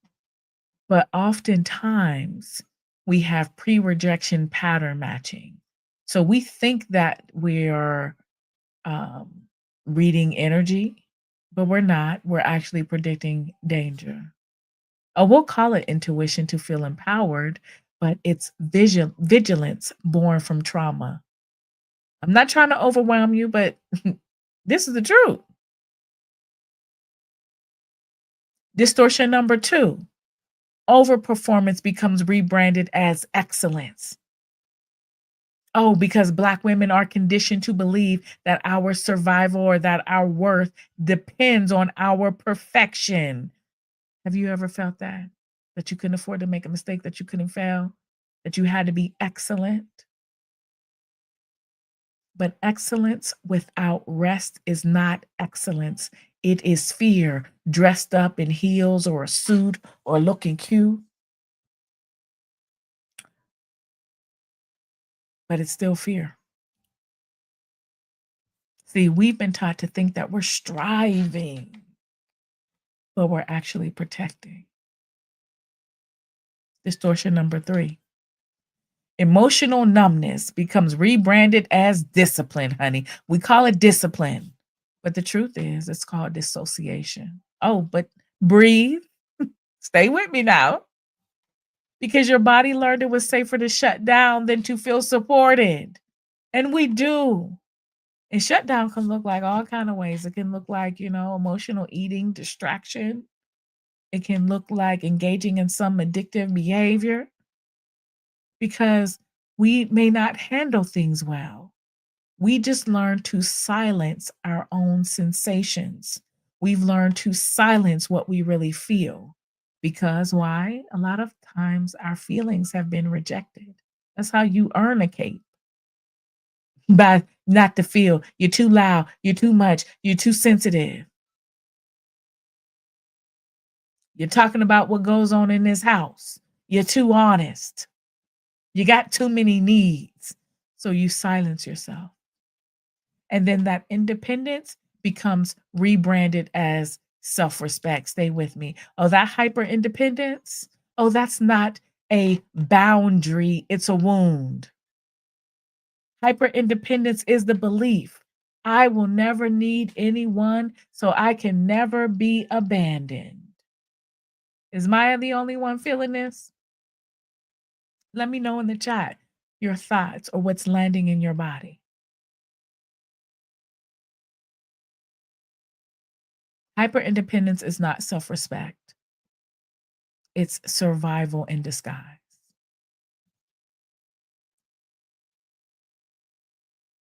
But oftentimes we have pre-rejection pattern matching. So we think that we are um, reading energy, but we're not. We're actually predicting danger. Oh, we'll call it intuition to feel empowered, but it's vigilance born from trauma. I'm not trying to overwhelm you, but this is the truth. Distortion number two, overperformance becomes rebranded as excellence. Oh, because Black women are conditioned to believe that our survival or that our worth depends on our perfection. Have you ever felt that? That you couldn't afford to make a mistake, that you couldn't fail, that you had to be excellent? But excellence without rest is not excellence. It is fear dressed up in heels or a suit or looking cute, but it's still fear. See, we've been taught to think that we're striving, but we're actually protecting. Distortion number three. Emotional numbness becomes rebranded as discipline, honey. We call it discipline, but the truth is it's called dissociation. Oh, but breathe. Stay with me now. Because your body learned it was safer to shut down than to feel supported. And we do. And shutdown can look like all kind of ways. It can look like, emotional eating, distraction. It can look like engaging in some addictive behavior because we may not handle things well. We just learn to silence our own sensations. We've learned to silence what we really feel. Because why? A lot of times our feelings have been rejected. That's how you earn a cape by not to feel. You're too loud. You're too much. You're too sensitive. You're talking about what goes on in this house. You're too honest. You got too many needs. So you silence yourself. And then that independence becomes rebranded as self respect. Stay with me. Oh, that hyper independence. Oh, that's not a boundary, it's a wound. Hyper independence is the belief I will never need anyone, so I can never be abandoned. Is Maya the only one feeling this? Let me know in the chat your thoughts or what's landing in your body. Hyper independence is not self respect, it's survival in disguise.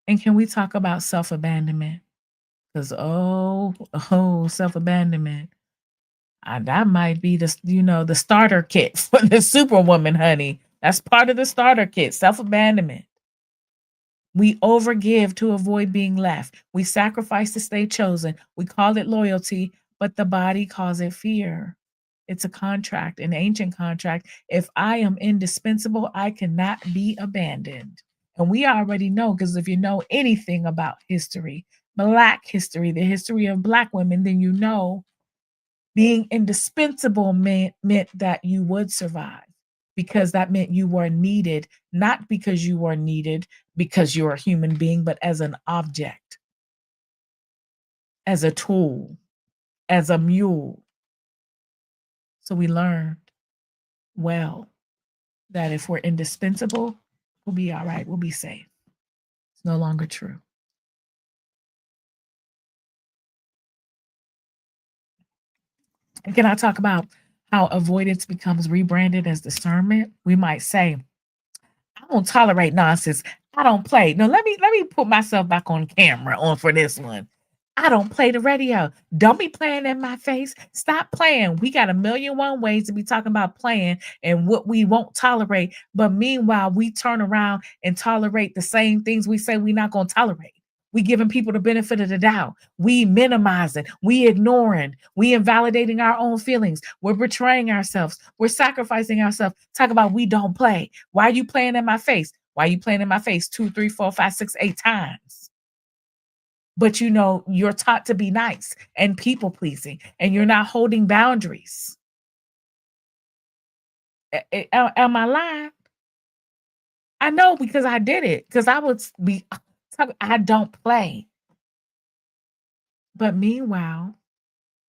And can we talk about self abandonment? Because, self abandonment. That might be the starter kit for the superwoman, honey. That's part of the starter kit, self abandonment. We overgive to avoid being left. We sacrifice to stay chosen. We call it loyalty, but the body calls it fear. It's a contract, an ancient contract. If I am indispensable, I cannot be abandoned. And we already know, because if you know anything about history, Black history, the history of Black women, then you know being indispensable meant that you would survive, because that meant you were needed, not because you were needed because you're a human being, but as an object, as a tool, as a mule. So we learned well that if we're indispensable, we'll be all right, we'll be safe. It's no longer true. And can I talk about how avoidance becomes rebranded as discernment? We might say, I don't tolerate nonsense. I don't play. No, let me put myself back on camera on for this one. I don't play the radio. Don't be playing in my face. Stop playing. We got a million one ways to be talking about playing and what we won't tolerate. But meanwhile, we turn around and tolerate the same things we say we're not going to tolerate. We giving people the benefit of the doubt. We minimizing, we ignoring, we invalidating our own feelings. We're betraying ourselves. We're sacrificing ourselves. Talk about we don't play. Why are you playing in my face? Why are you playing in my face 2, 3, 4, 5, 6, 8 times? But you're taught to be nice and people pleasing, and you're not holding boundaries. Am I lying? I know, because I did it. Because I would be, I don't play. But meanwhile,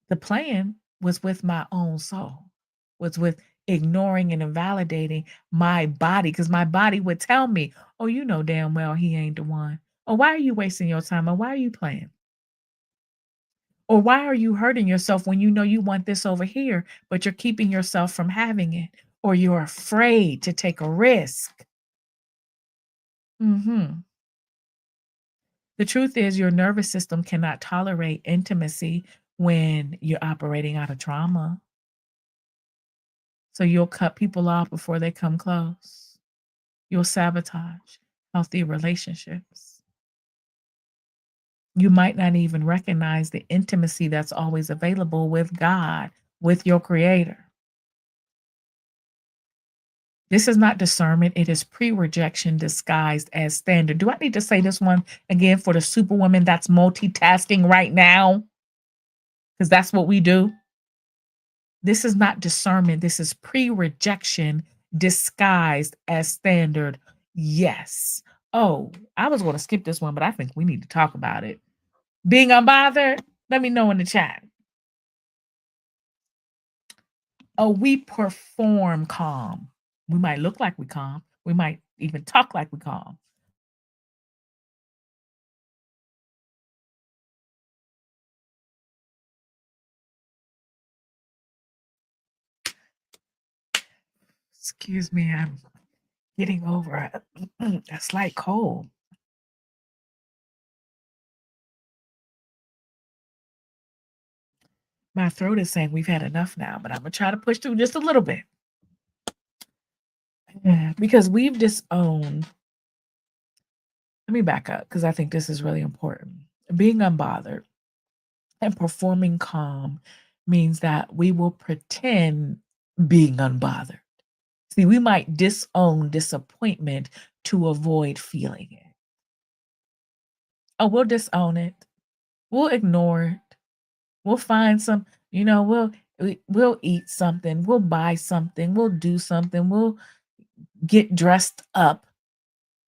the plan was with my own soul, was with ignoring and invalidating my body, because my body would tell me, oh, you know damn well he ain't the one. Or why are you wasting your time? Or why are you playing? Or why are you hurting yourself when you know you want this over here, but you're keeping yourself from having it? Or you're afraid to take a risk. The truth is, your nervous system cannot tolerate intimacy when you're operating out of trauma. So you'll cut people off before they come close. You'll sabotage healthy relationships. You might not even recognize the intimacy that's always available with God, with your creator. This is not discernment, it is pre-rejection disguised as standard. Do I need to say this one again for the superwoman that's multitasking right now? Because that's what we do. This is not discernment, this is pre-rejection disguised as standard. Yes. Oh, I was going to skip this one, but I think we need to talk about it. Being unbothered, let me know in the chat. Oh, we perform calm. We might look like we calm. We might even talk like we calm. Excuse me, I'm getting over a slight cold. My throat is saying we've had enough now, but I'm gonna try to push through just a little bit. Because we've disowned Let me back up because I think this is really important. Being unbothered and performing calm means that we will pretend being unbothered. See, we might disown disappointment to avoid feeling it. Oh, we'll disown it. We'll ignore it. We'll find some, we'll eat something, we'll buy something, we'll do something, we'll get dressed up.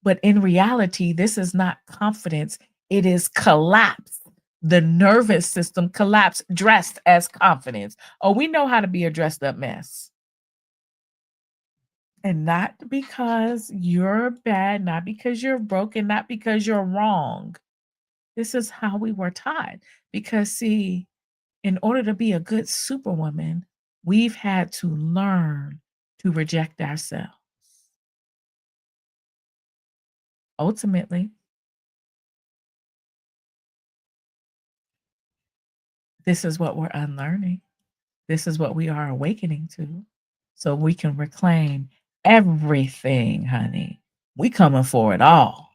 But in reality, this is not confidence, it is collapse. The nervous system collapse dressed as confidence. Oh, we know how to be a dressed up mess. And not because you're bad, not because you're broken, not because you're wrong. This is how we were taught. Because, see, in order to be a good superwoman, we've had to learn to reject ourselves. Ultimately, this is what we're unlearning. This is what we are awakening to. So we can reclaim everything, honey. We coming for it all.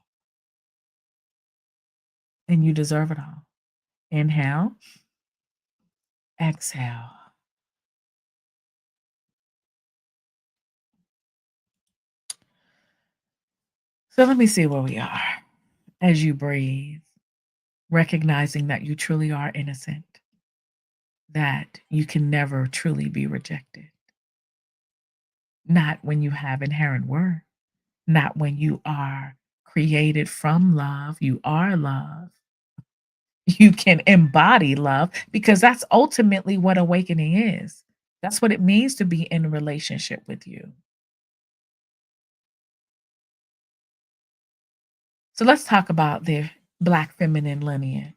And you deserve it all. Inhale, exhale. So let me see where we are as you breathe, recognizing that you truly are innocent, that you can never truly be rejected. Not when you have inherent worth, not when you are created from love, you are love. You can embody love because that's ultimately what awakening is. That's what it means to be in a relationship with you. So let's talk about the Black feminine lineage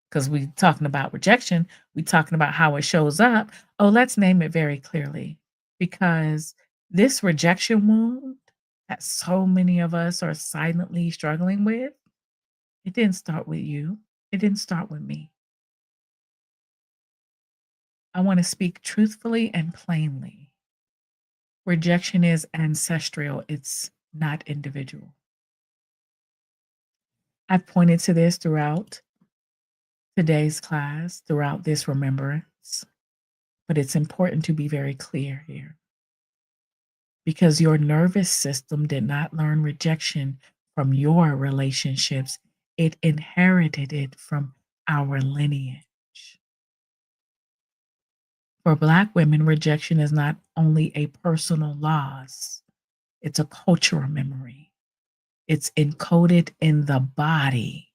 because we're talking about rejection. We're talking about how it shows up. Oh, let's name it very clearly because this rejection wound that so many of us are silently struggling with, it didn't start with you. It didn't start with me. I want to speak truthfully and plainly. Rejection is ancestral, it's not individual. I've pointed to this throughout today's class, throughout this remembrance, but it's important to be very clear here because your nervous system did not learn rejection from your relationships, it inherited it from our lineage. For Black women, rejection is not only a personal loss, it's a cultural memory. It's encoded in the body.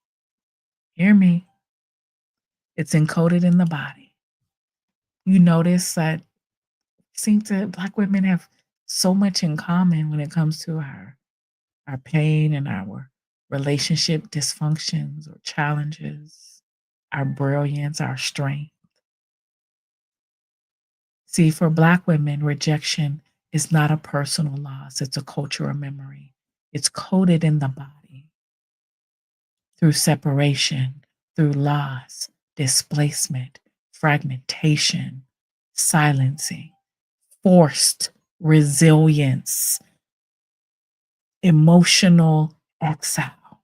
Hear me? It's encoded in the body. You notice that seem to Black women have so much in common when it comes to our pain and our relationship dysfunctions or challenges, our brilliance, our strength. See, for Black women, rejection is not a personal loss, it's a cultural memory. It's coded in the body through separation, through loss, displacement, fragmentation, silencing, forced resilience, emotional exile,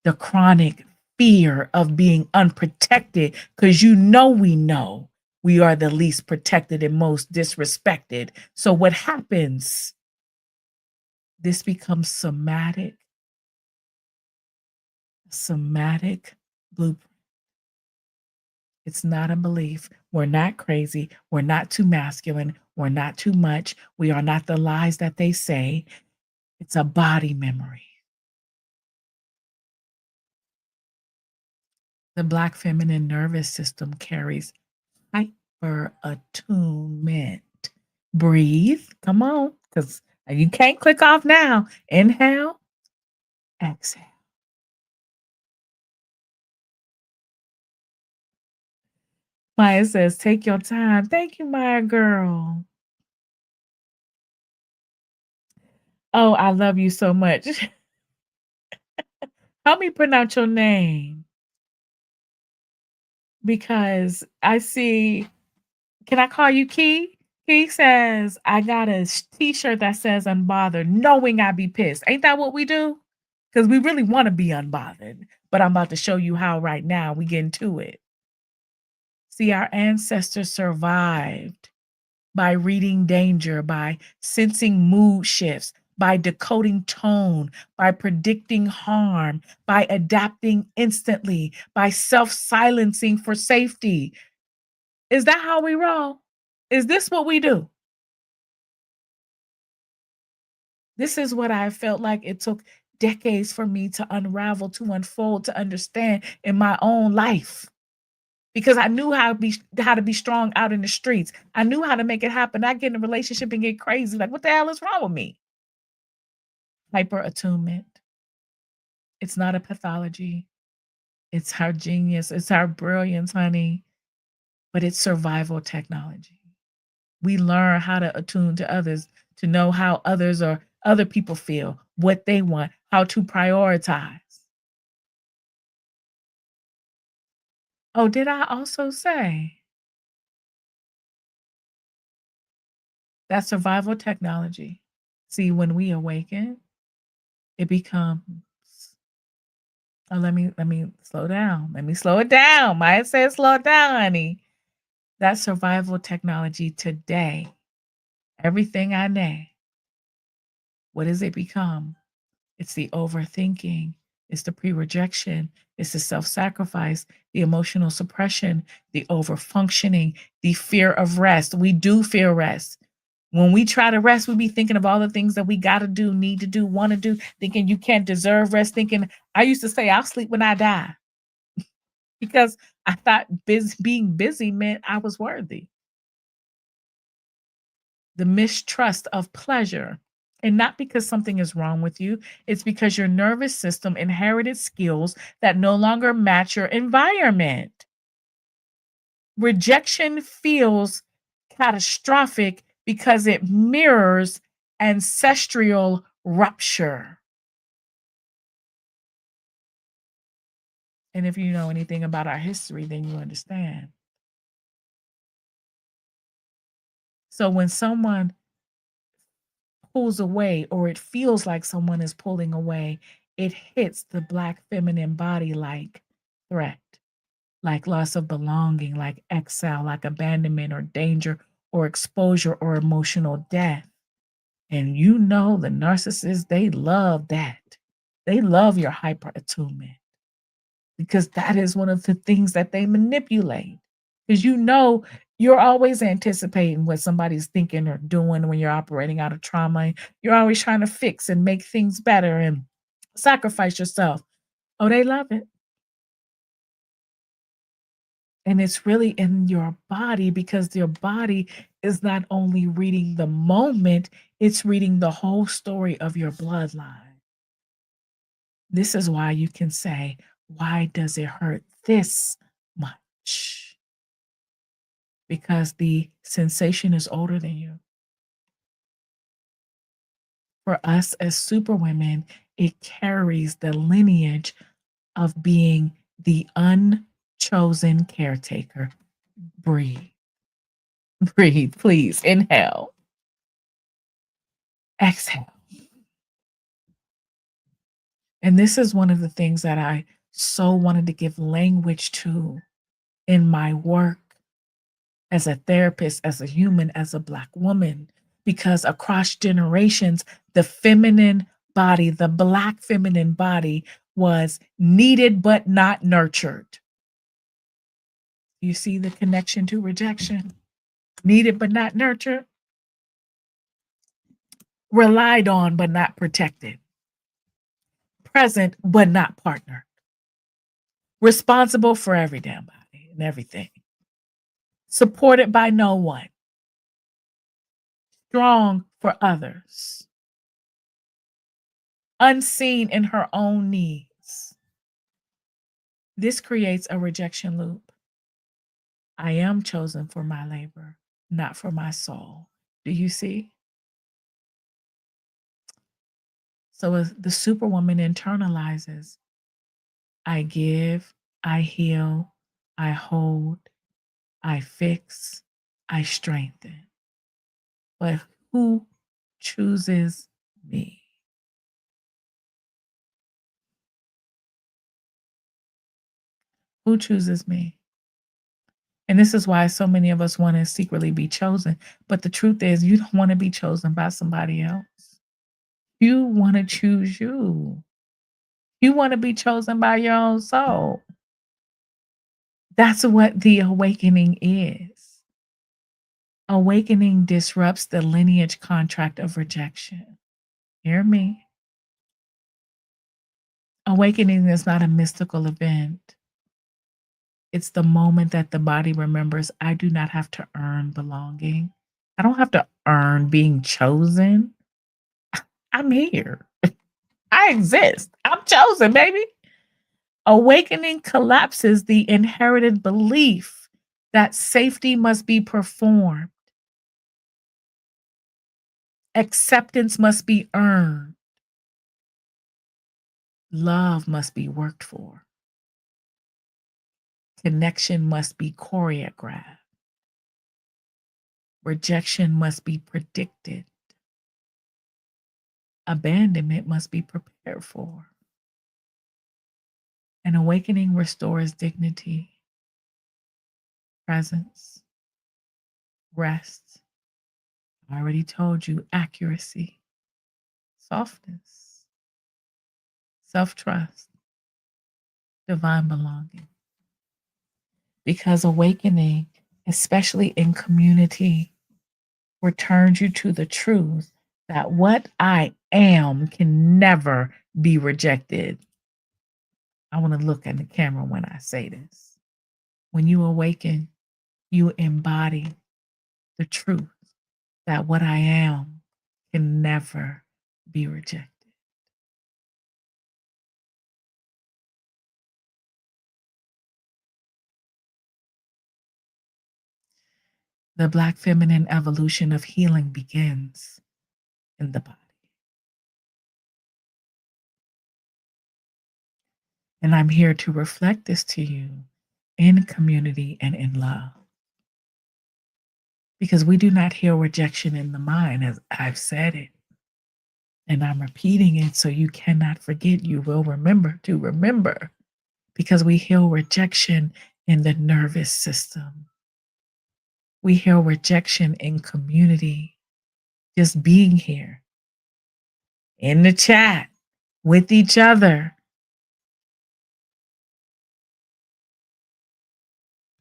the chronic fear of being unprotected, because we know we are the least protected and most disrespected. So what happens? This becomes somatic blueprint. It's not a belief. We're not crazy. We're not too masculine. We're not too much. We are not the lies that they say. It's a body memory. The Black feminine nervous system carries hyper attunement. Breathe. Come on, because you can't click off now. Inhale, exhale. Maya says, take your time. Thank you, Maya girl. Oh, I love you so much. Help me pronounce your name because I see. Can I call you Key? Key says, I got a t shirt that says unbothered, knowing I be pissed. Ain't that what we do? because we really want to be unbothered. But I'm about to show you how right now. We get into it. See, our ancestors survived by reading danger, by sensing mood shifts, by decoding tone, by predicting harm, by adapting instantly, by self silencing for safety. Is that how we roll? Is this what we do? This is what I felt like it took decades for me to unravel, to unfold, to understand in my own life. Because I knew how to be strong out in the streets. I knew how to make it happen. I get in a relationship and get crazy. Like, what the hell is wrong with me? Hyper attunement. It's not a pathology. It's our genius. It's our brilliance, honey. But it's survival technology. We learn how to attune to others, to know how others or other people feel, what they want, how to prioritize. Oh, did I also say that survival technology? See, when we awaken, it becomes oh, let me slow down. Let me slow it down. Maya said slow it down, honey. That survival technology today, everything I know, what does it become? It's the overthinking, it's the pre-rejection, it's the self-sacrifice, the emotional suppression, the overfunctioning, the fear of rest. We do fear rest. When we try to rest, we be thinking of all the things that we got to do, need to do, want to do, thinking you can't deserve rest, thinking I used to say I'll sleep when I die because I thought being busy meant I was worthy. The mistrust of pleasure. And not because something is wrong with you, it's because your nervous system inherited skills that no longer match your environment. Rejection feels catastrophic because it mirrors ancestral rupture. And if you know anything about our history, then you understand. So when someone pulls away or it feels like someone is pulling away, it hits the Black feminine body like threat, like loss of belonging, like exile, like abandonment or danger or exposure or emotional death. And you know the narcissists, they love that. They love your hyper attunement because that is one of the things that they manipulate. Because you know you're always anticipating what somebody's thinking or doing when you're operating out of trauma. You're always trying to fix and make things better and sacrifice yourself. Oh, they love it. And it's really in your body because your body is not only reading the moment, it's reading the whole story of your bloodline. This is why you can say, why does it hurt this much? Because the sensation is older than you. For us as superwomen, it carries the lineage of being the unchosen caretaker. Breathe, breathe, please. Inhale, exhale. And this is one of the things that I so wanted to give language to in my work as a therapist, as a human, as a Black woman, because across generations, the feminine body, the Black feminine body, was needed but not nurtured. You see the connection to rejection? Needed but not nurtured, relied on but not protected, present but not partnered, responsible for every damn body and everything, supported by no one, strong for others, unseen in her own needs. This creates a rejection loop. I am chosen for my labor, not for my soul. Do you see? So as the superwoman internalizes, I give, I heal, I hold, I fix, I strengthen. But who chooses me? Who chooses me? And this is why so many of us want to secretly be chosen. But the truth is, you don't want to be chosen by somebody else. You want to choose you. You want to be chosen by your own soul. That's what the awakening is. Awakening disrupts the lineage contract of rejection. Hear me. Awakening is not a mystical event. It's the moment that the body remembers I do not have to earn belonging. I don't have to earn being chosen. I'm here. I exist. I'm chosen, baby. Awakening collapses the inherited belief that safety must be performed, acceptance must be earned, love must be worked for, connection must be choreographed, rejection must be predicted, abandonment must be prepared for. An awakening restores dignity, presence, rest. I already told you accuracy, softness, self trust, divine belonging. Because awakening, especially in community, returns you to the truth that what I am can never be rejected. I want to look at the camera when I say this. When you awaken, you embody the truth that what I am can never be rejected. The Black feminine evolution of healing begins in the body. And I'm here to reflect this to you in community and in love. Because we do not heal rejection in the mind, as I've said it. And I'm repeating it so you cannot forget. You will remember to remember. Because we heal rejection in the nervous system. We heal rejection in community. Just being here in the chat with each other.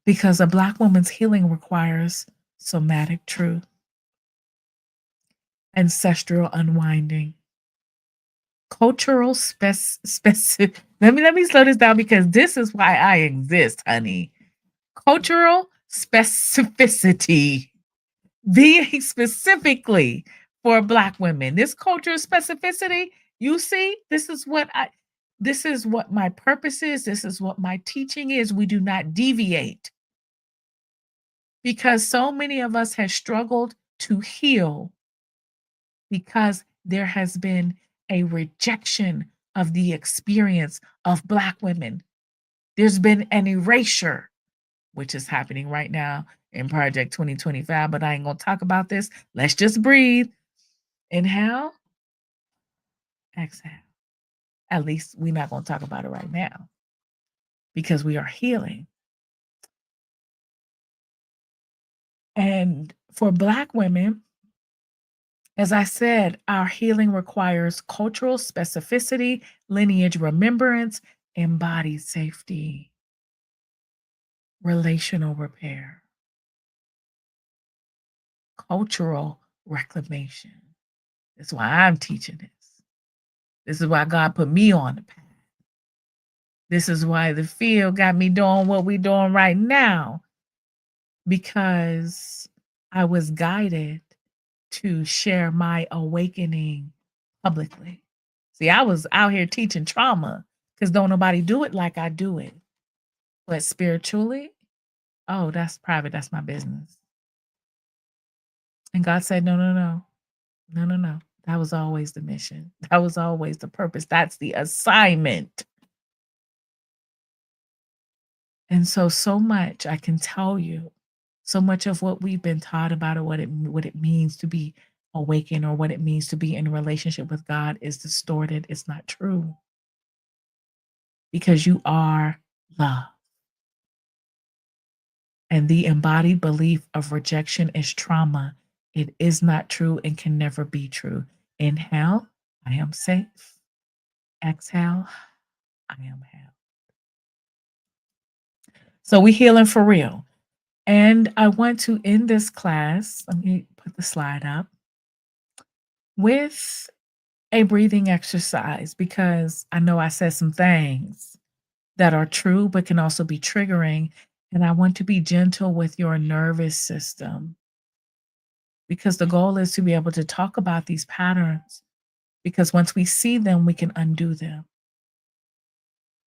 Because a Black woman's healing requires somatic truth, ancestral unwinding, cultural let me slow this down because this is why I exist, honey. Cultural specificity, being specifically for Black women. This cultural specificity, you see, this is what my purpose is. This is what my teaching is. We do not deviate because so many of us have struggled to heal because there has been a rejection of the experience of Black women. There's been an erasure, which is happening right now in Project 2025, but I ain't gonna talk about this. Let's just breathe. Inhale, exhale. At least we're not gonna talk about it right now because we are healing. And for Black women, as I said, our healing requires cultural specificity, lineage remembrance, embodied safety, relational repair, cultural reclamation. That's why I'm teaching this. This is why God put me on the path. This is why the field got me doing what we're doing right now, because I was guided to share my awakening publicly. See, I was out here teaching trauma because don't nobody do it like I do it. But spiritually, oh, that's private. That's my business. And God said, no, no, no, no, no, no. That was always the mission. That was always the purpose. That's the assignment. And so much I can tell you, so much of what we've been taught about it, what it means to be awakened or what it means to be in a relationship with God is distorted. It's not true because you are love. And the embodied belief of rejection is trauma. It is not true and can never be true. Inhale, I am safe. Exhale, I am held. So we healing for real. And I want to end this class, let me put the slide up, with a breathing exercise because I know I said some things that are true but can also be triggering. And I want to be gentle with your nervous system because the goal is to be able to talk about these patterns because once we see them, we can undo them.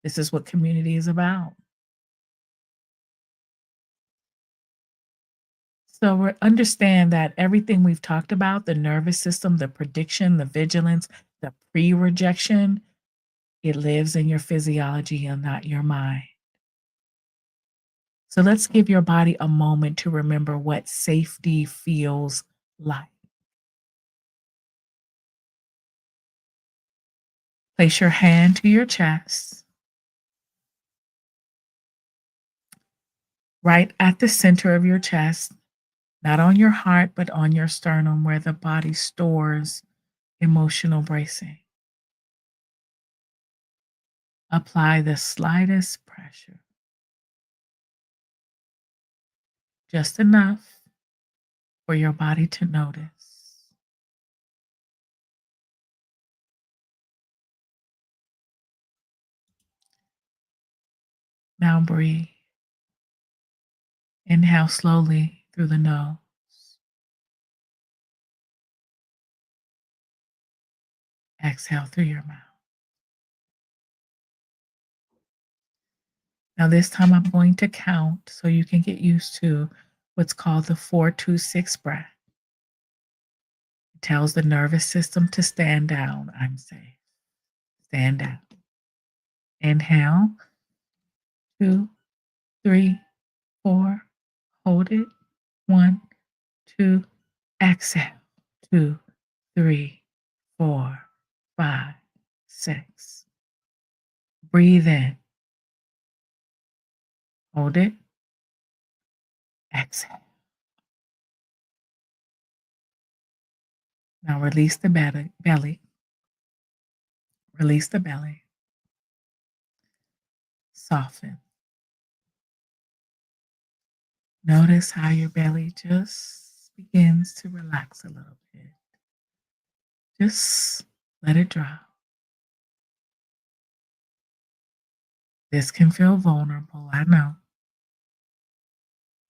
This is what community is about. So understand that everything we've talked about, the nervous system, the prediction, the vigilance, the pre-rejection, it lives in your physiology and not your mind. So let's give your body a moment to remember what safety feels like. Place your hand to your chest, right at the center of your chest, not on your heart, but on your sternum where the body stores emotional bracing. Apply the slightest pressure, just enough for your body to notice. Now breathe. Inhale slowly through the nose. Exhale through your mouth. Now, this time I'm going to count so you can get used to what's called the 4-2-6 breath. It tells the nervous system to stand down. I'm safe. Stand down. Inhale, 2, 3, 4. Hold it. 1, 2. Exhale. 2, 3, 4, 5, 6. Breathe in. Hold it. Exhale. Now release the belly. Release the belly. Soften. Notice how your belly just begins to relax a little bit. Just let it drop. This can feel vulnerable, I know,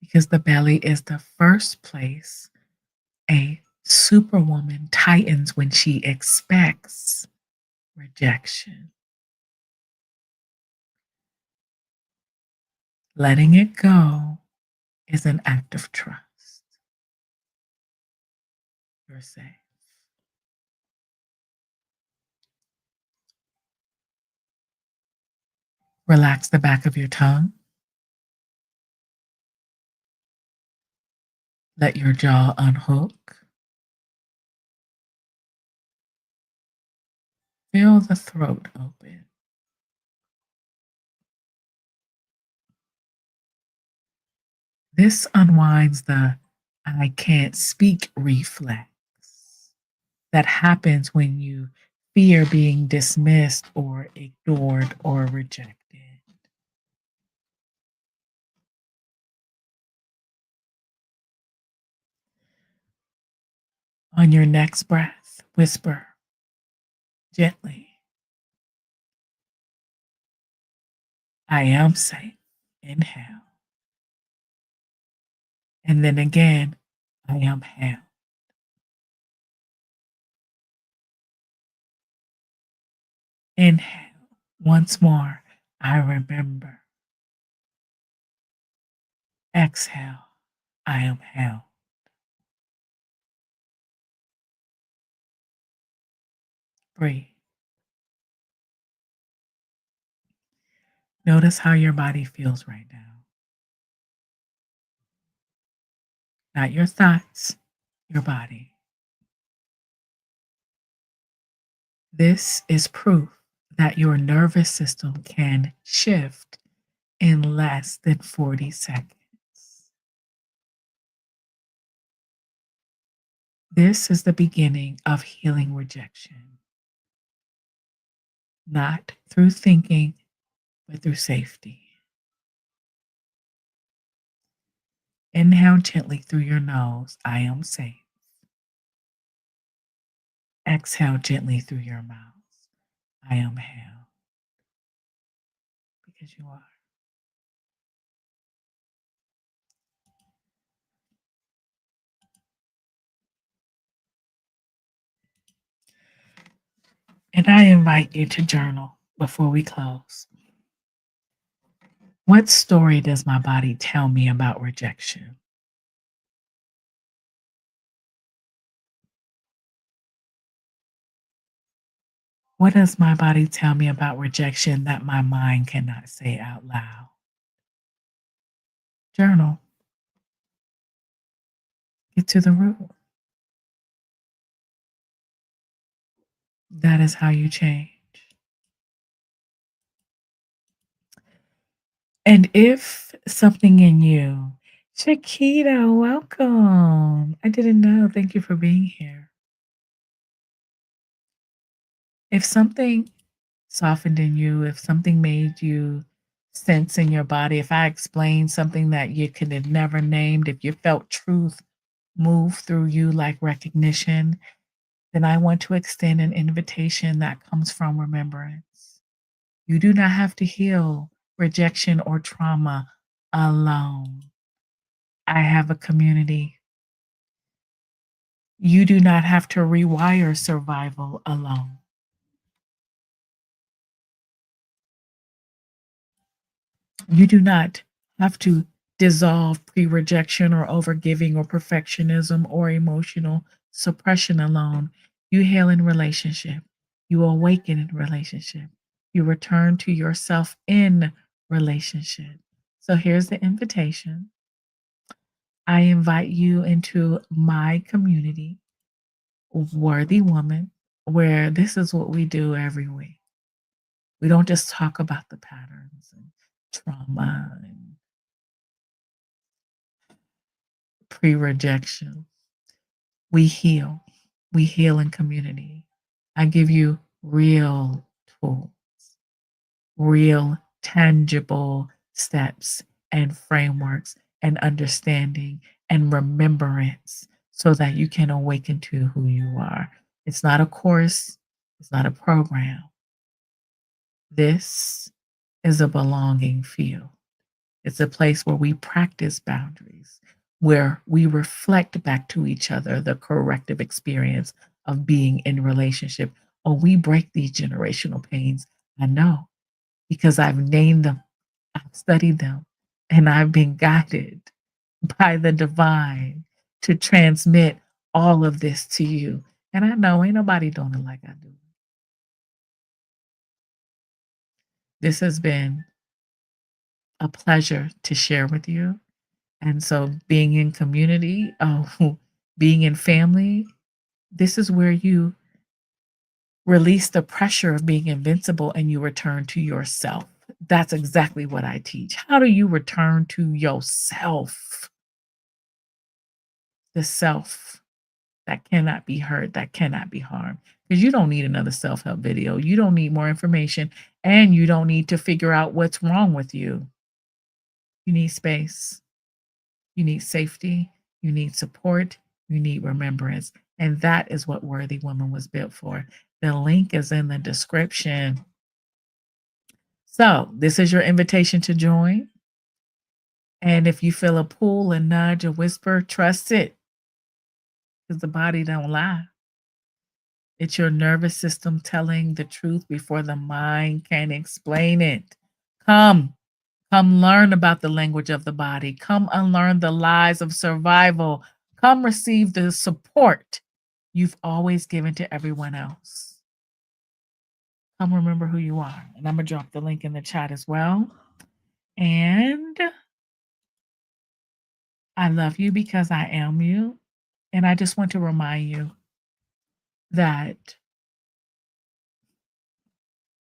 because the belly is the first place a superwoman tightens when she expects rejection. Letting it go is an act of trust. You're safe. Relax the back of your tongue. Let your jaw unhook. Feel the throat open. This unwinds the I can't speak reflex that happens when you fear being dismissed or ignored or rejected. On your next breath, whisper gently, I am safe. Inhale. And then again, I am held. Inhale. Once more, I remember. Exhale, I am held. Breathe. Notice how your body feels right now. Not your thoughts, your body. This is proof that your nervous system can shift in less than 40 seconds. This is the beginning of healing rejection, not through thinking, but through safety. Inhale gently through your nose. I am safe. Exhale gently through your mouth. I am held because you are. And I invite you to journal before we close. What story does my body tell me about rejection? What does my body tell me about rejection that my mind cannot say out loud? Journal. Get to the root. That is how you change. And if something in you, Shakita, welcome. I didn't know. Thank you for being here. If something softened in you, if something made you sense in your body, if I explained something that you could have never named, if you felt truth move through you like recognition, then I want to extend an invitation that comes from remembrance. You do not have to heal rejection or trauma alone. I have a community. You do not have to rewire survival alone. You do not have to dissolve pre rejection or overgiving or perfectionism or emotional suppression alone. You heal in relationship. You awaken in relationship. You return to yourself in relationship. So here's the invitation. I invite you into my community, Worthy Woman, where this is what we do every week. We don't just talk about the patterns and trauma and pre rejection. We heal. We heal in community. I give you real tools, real tangible steps and frameworks and understanding and remembrance so that you can awaken to who you are. It's not a course, it's not a program. This is a belonging field. It's a place where we practice boundaries, where we reflect back to each other the corrective experience of being in relationship. Or we break these generational pains. I know because I've named them, I've studied them, and I've been guided by the divine to transmit all of this to you. And I know ain't nobody doing it like I do. This has been a pleasure to share with you. And so being in community, being in family, this is where you release the pressure of being invincible and you return to yourself. That's exactly what I teach. How do you return to yourself? The self that cannot be hurt, that cannot be harmed. Because you don't need another self help video. You don't need more information. And you don't need to figure out what's wrong with you. You need space. You need safety, you need support, you need remembrance. And that is what Worthy Woman was built for. The link is in the description. So, this is your invitation to join. And if you feel a pull, a nudge, a whisper, trust it because the body don't lie. It's your nervous system telling the truth before the mind can explain it. Come, come learn about the language of the body. Come unlearn the lies of survival. Come receive the support you've always given to everyone else. Come remember who you are. And I'm going to drop the link in the chat as well. And I love you because I am you. And I just want to remind you that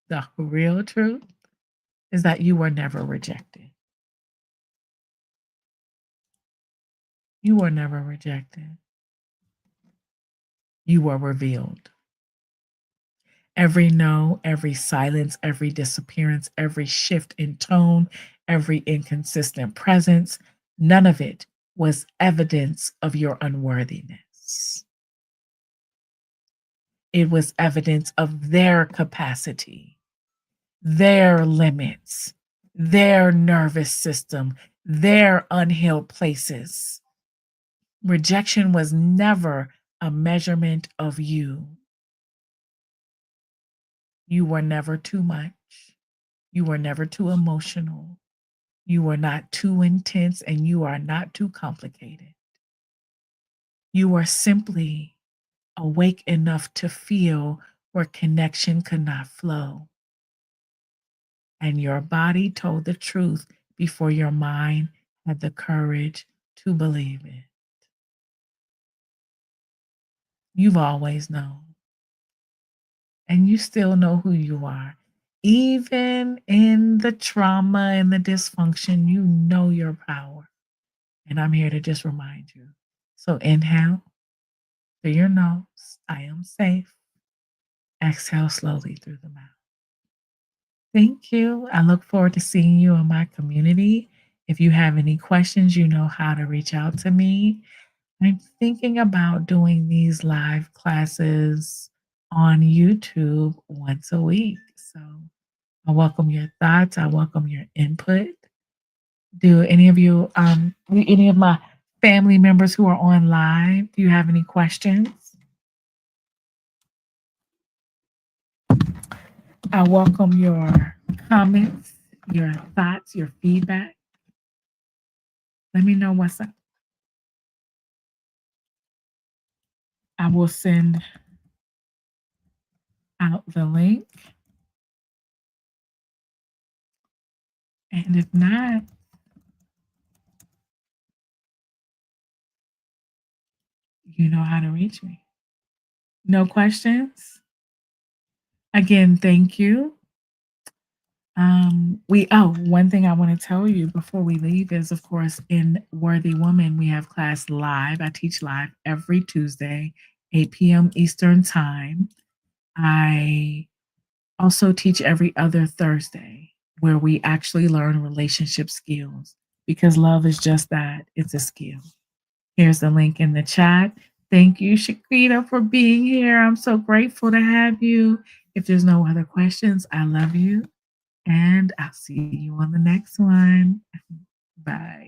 the real truth is that you were never rejected. You were never rejected. you were revealed. Every no, every silence, every disappearance, every shift in tone, every inconsistent presence, none of it was evidence of your unworthiness. It was evidence of their capacity, their limits, their nervous system, their unhealed places. Rejection was never a measurement of you. You were never too much. You were never too emotional. You are not too intense and you are not too complicated. You are simply awake enough to feel where connection could not flow. And your body told the truth before your mind had the courage to believe it. You've always known, and you still know who you are. Even in the trauma and the dysfunction, you know your power. And I'm here to just remind you. So inhale through your nose. I am safe. Exhale slowly through the mouth. Thank you. I look forward to seeing you in my community. If you have any questions, you know how to reach out to me. I'm thinking about doing these live classes on YouTube once a week. So I welcome your thoughts. I welcome your input. Do any of my family members who are on live, do you have any questions? I welcome your comments, your thoughts, your feedback. Let me know what's up. I will send out the link. And if not, you know how to reach me. No questions? Again, thank you. One thing I want to tell you before we leave is, of course, in Worthy Woman, we have class live. I teach live every Tuesday, 8 p.m. Eastern Time. I also teach every other Thursday where we actually learn relationship skills because love is just that, it's a skill. Here's the link in the chat. Thank you, Shakita, for being here. I'm so grateful to have you. If there's no other questions, I love you. And I'll see you on the next one. Bye.